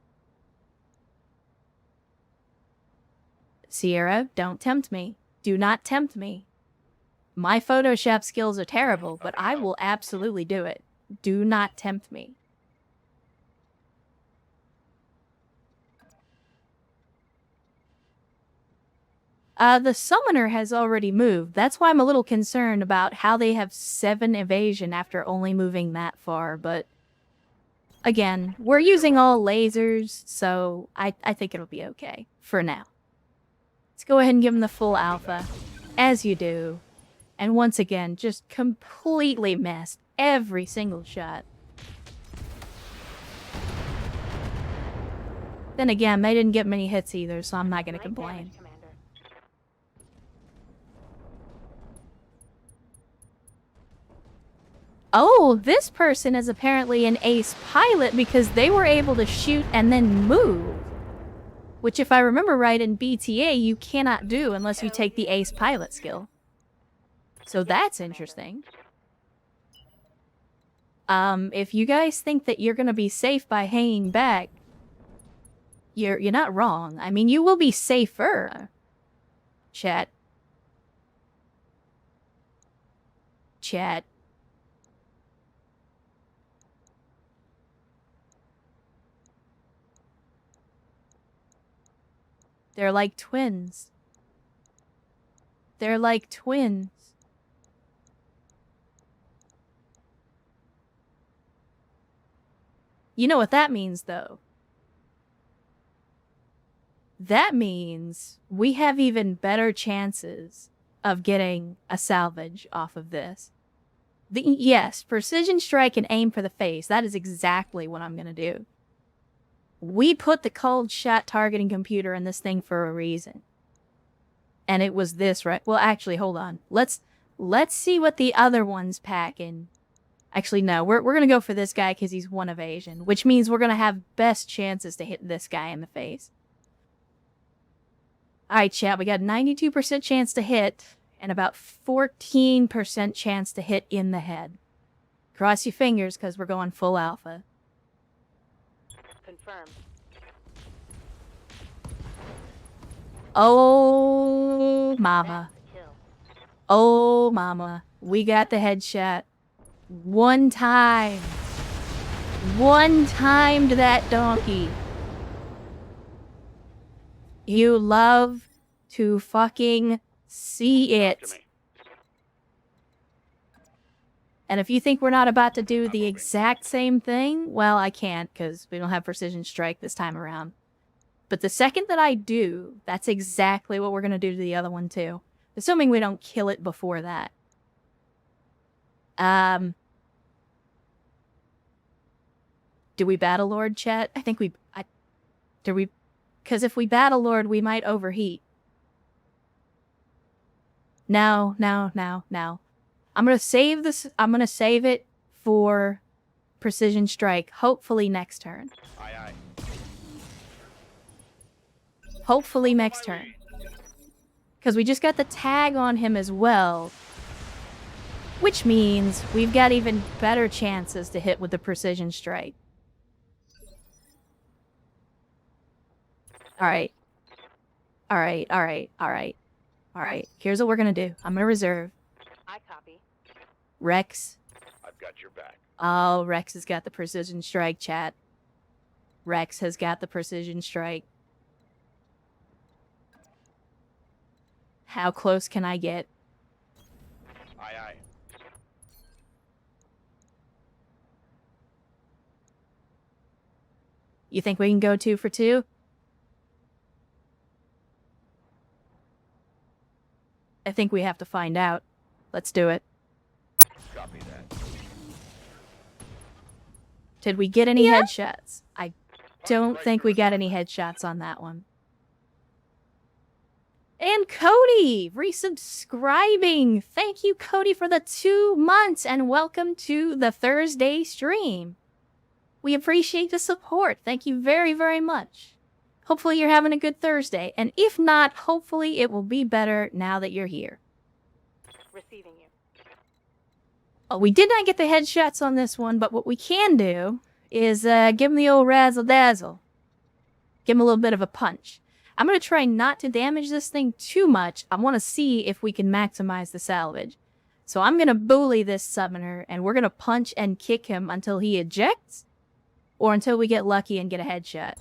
Sierra, don't tempt me. Do not tempt me. My Photoshop skills are terrible, but I will absolutely do it. Do not tempt me. The summoner has already moved. That's why I'm a little concerned about how they have 7 evasion after only moving that far, but again, we're using all lasers, so I think it'll be okay for now. Let's go ahead and give him the full alpha, as you do. And once again, just completely missed every single shot. Then again, they didn't get many hits either, so I'm not going to complain. Commander. Oh, this person is apparently an ace pilot because they were able to shoot and then move. Which, if I remember right, in BTA, you cannot do unless you take the ace pilot skill. So that's interesting. If you guys think that you're gonna be safe by hanging back, you're not wrong. I mean, you will be safer. Chat. They're like twins. They're like twins. You know what that means, though? That means we have even better chances of getting a salvage off of this. Yes, precision strike and aim for the face. That is exactly what I'm going to do. We put the cold shot targeting computer in this thing for a reason. And it was this, right? Well, actually, hold on. Let's see what the other one's packing. Actually, no. We're going to go for this guy because he's 1 evasion, which means we're going to have best chances to hit this guy in the face. Alright, chat. We got 92% chance to hit and about 14% chance to hit in the head. Cross your fingers because we're going full alpha. Confirmed. Oh, mama. That's the kill. Oh, mama. We got the headshot. One time. One timed that donkey. You love to fucking see it. Talk to me. And if you think we're not about to do the exact same thing, well, I can't because we don't have precision strike this time around. But the second that I do, that's exactly what we're going to do to the other one too. Assuming we don't kill it before that. Do we Battle Lord, chat? I think do we... Because if we Battle Lord, we might overheat. No. I'm gonna save this. I'm gonna save it for precision strike. Hopefully next turn. Aye, aye. Hopefully next turn. Because we just got the tag on him as well. Which means we've got even better chances to hit with the precision strike. Alright. Alright. Here's what we're gonna do. I'm gonna reserve. I copy. Rex. I've got your back. Oh, Rex has got the precision strike, chat. Rex has got the precision strike. How close can I get? Aye, aye. You think we can go 2 for 2? I think we have to find out. Let's do it. Copy that. Did we get any headshots? I don't think we got any headshots on that one. And Cody, resubscribing. Thank you, Cody, for the 2 months, and welcome to the Thursday stream. We appreciate the support. Thank you very, very much. Hopefully you're having a good Thursday, and if not, hopefully it will be better now that you're here. Receiving you. Oh, we did not get the headshots on this one, but what we can do is give him the old razzle-dazzle. Give him a little bit of a punch. I'm going to try not to damage this thing too much. I want to see if we can maximize the salvage. So I'm going to bully this summoner, and we're going to punch and kick him until he ejects, or until we get lucky and get a headshot.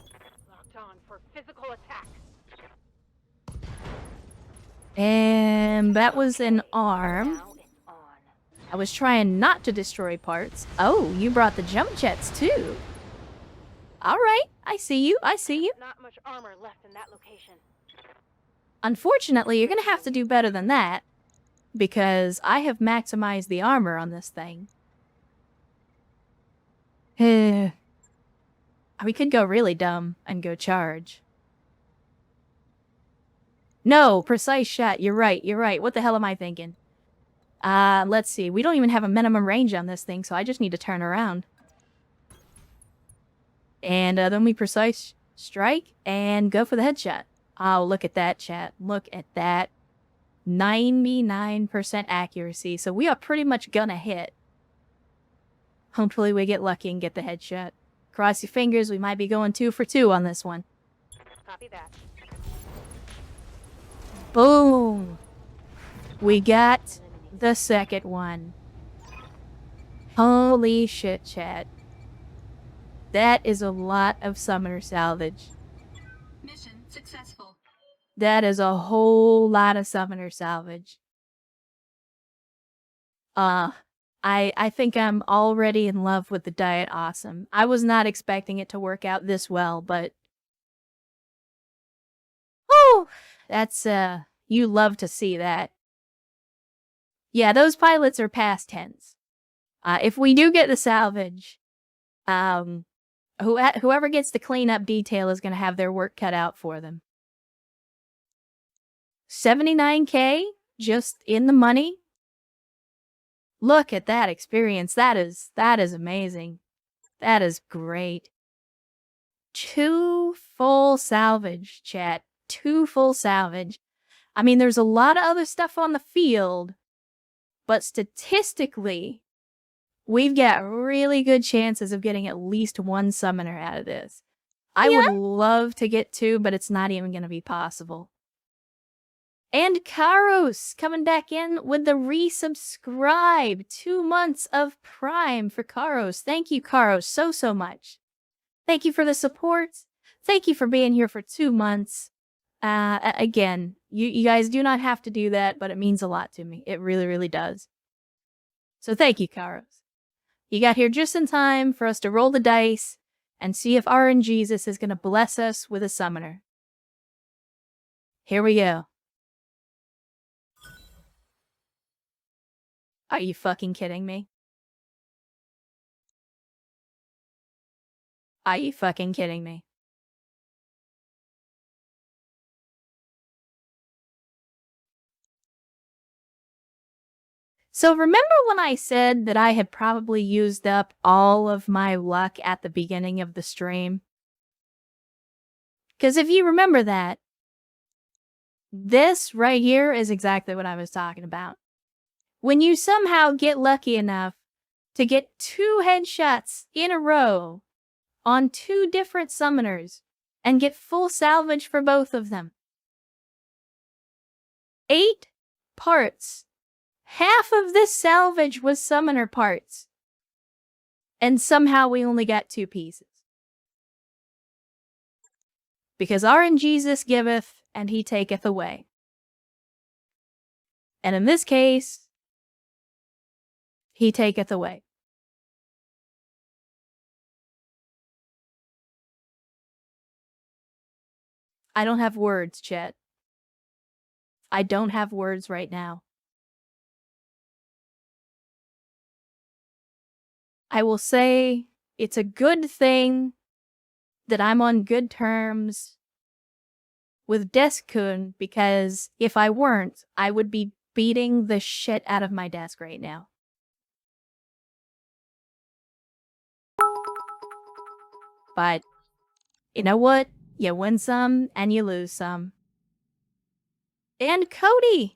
Locked on for physical attack. And that was an arm. Now it's on. I was trying not to destroy parts. Oh, you brought the jump jets too. Alright, I see you. Not much armor left in that location. Unfortunately, you're going to have to do better than that, because I have maximized the armor on this thing. We could go really dumb and go charge. No, precise shot. You're right. What the hell am I thinking? Let's see. We don't even have a minimum range on this thing, so I just need to turn around. And then we precise strike and go for the headshot. Oh, look at that, chat. Look at that. 99% accuracy. So we are pretty much gonna hit. Hopefully we get lucky and get the headshot. Cross your fingers, we might be going 2 for 2 on this one. Copy that. Boom! We got the second one. Holy shit, chat. That is a lot of summoner salvage. Mission successful. That is a whole lot of summoner salvage. I think I'm already in love with the Diet Awesome. I was not expecting it to work out this well, but... Oh! That's, you love to see that. Yeah, those pilots are past tense. If we do get the salvage, whoever gets the cleanup detail is going to have their work cut out for them. 79K? Just in the money? Look at that experience. That is amazing. That is great. 2 full salvage, chat. 2 full salvage. I mean, there's a lot of other stuff on the field, but statistically, we've got really good chances of getting at least 1 summoner out of this. I would love to get 2, but it's not even going to be possible. And Karos coming back in with the resubscribe. 2 months of Prime for Karos. Thank you, Karos, so much. Thank you for the support. Thank you for being here for 2 months. Again, you guys do not have to do that, but it means a lot to me. It really, really does. So thank you, Karos. You got here just in time for us to roll the dice and see if RNGesus is going to bless us with a summoner. Here we go. Are you fucking kidding me? Are you fucking kidding me? So remember when I said that I had probably used up all of my luck at the beginning of the stream? Because if you remember that, this right here is exactly what I was talking about. When you somehow get lucky enough to get 2 headshots in a row on 2 different summoners and get full salvage for both of them. 8 parts. Half of this salvage was summoner parts. And somehow we only got 2 pieces. Because RNGesus giveth, and he taketh away. And in this case, he taketh away. I don't have words, chat. I don't have words right now. I will say it's a good thing that I'm on good terms with Deskun, because if I weren't, I would be beating the shit out of my desk right now. But you know what? You win some and you lose some. And Cody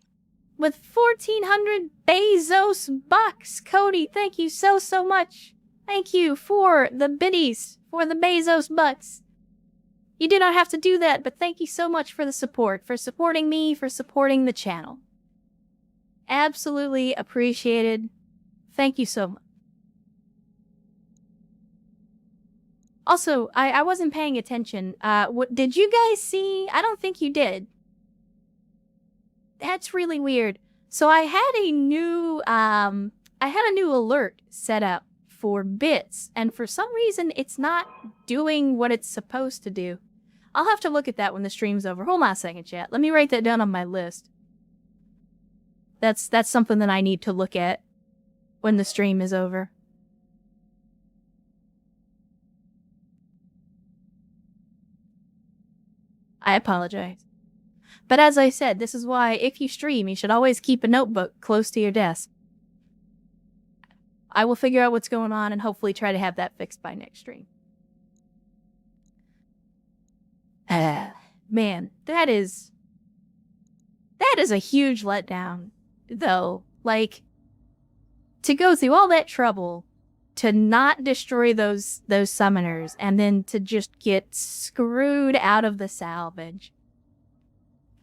with 1,400 Bezos bucks. Cody, thank you so much. Thank you for the biddies, for the Bezos bucks. You do not have to do that, but thank you so much for the support, for supporting me, for supporting the channel. Absolutely appreciated. Thank you so much. Also, I wasn't paying attention. What did you guys see? I don't think you did. That's really weird. So I had a new alert set up for bits, and for some reason it's not doing what it's supposed to do. I'll have to look at that when the stream's over. Hold on a second, chat. Let me write that down on my list. That's something that I need to look at when the stream is over. I apologize. But as I said, this is why if you stream, you should always keep a notebook close to your desk. I will figure out what's going on and hopefully try to have that fixed by next stream. Man, that is a huge letdown, though. Like, to go through all that trouble to not destroy those summoners and then to just get screwed out of the salvage.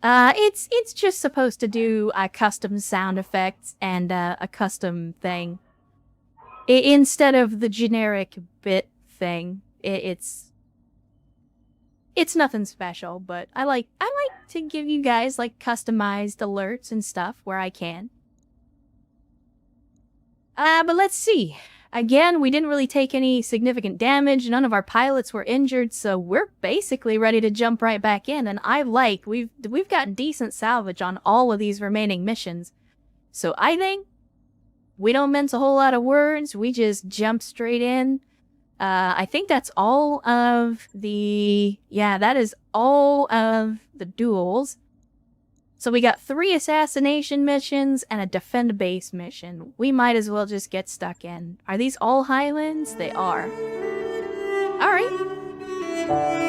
It's just supposed to do a custom sound effects and a custom thing. Instead of the generic bit thing. It's nothing special, but I like to give you guys like customized alerts and stuff where I can. But let's see. Again, we didn't really take any significant damage. None of our pilots were injured, so we're basically ready to jump right back in. And we've got decent salvage on all of these remaining missions. So I think we don't mince a whole lot of words. We just jump straight in. I think that's all of the... Yeah, that is all of the duels. So we got 3 assassination missions and a defend base mission. We might as well just get stuck in. Are these all Highlands? They are. Alright.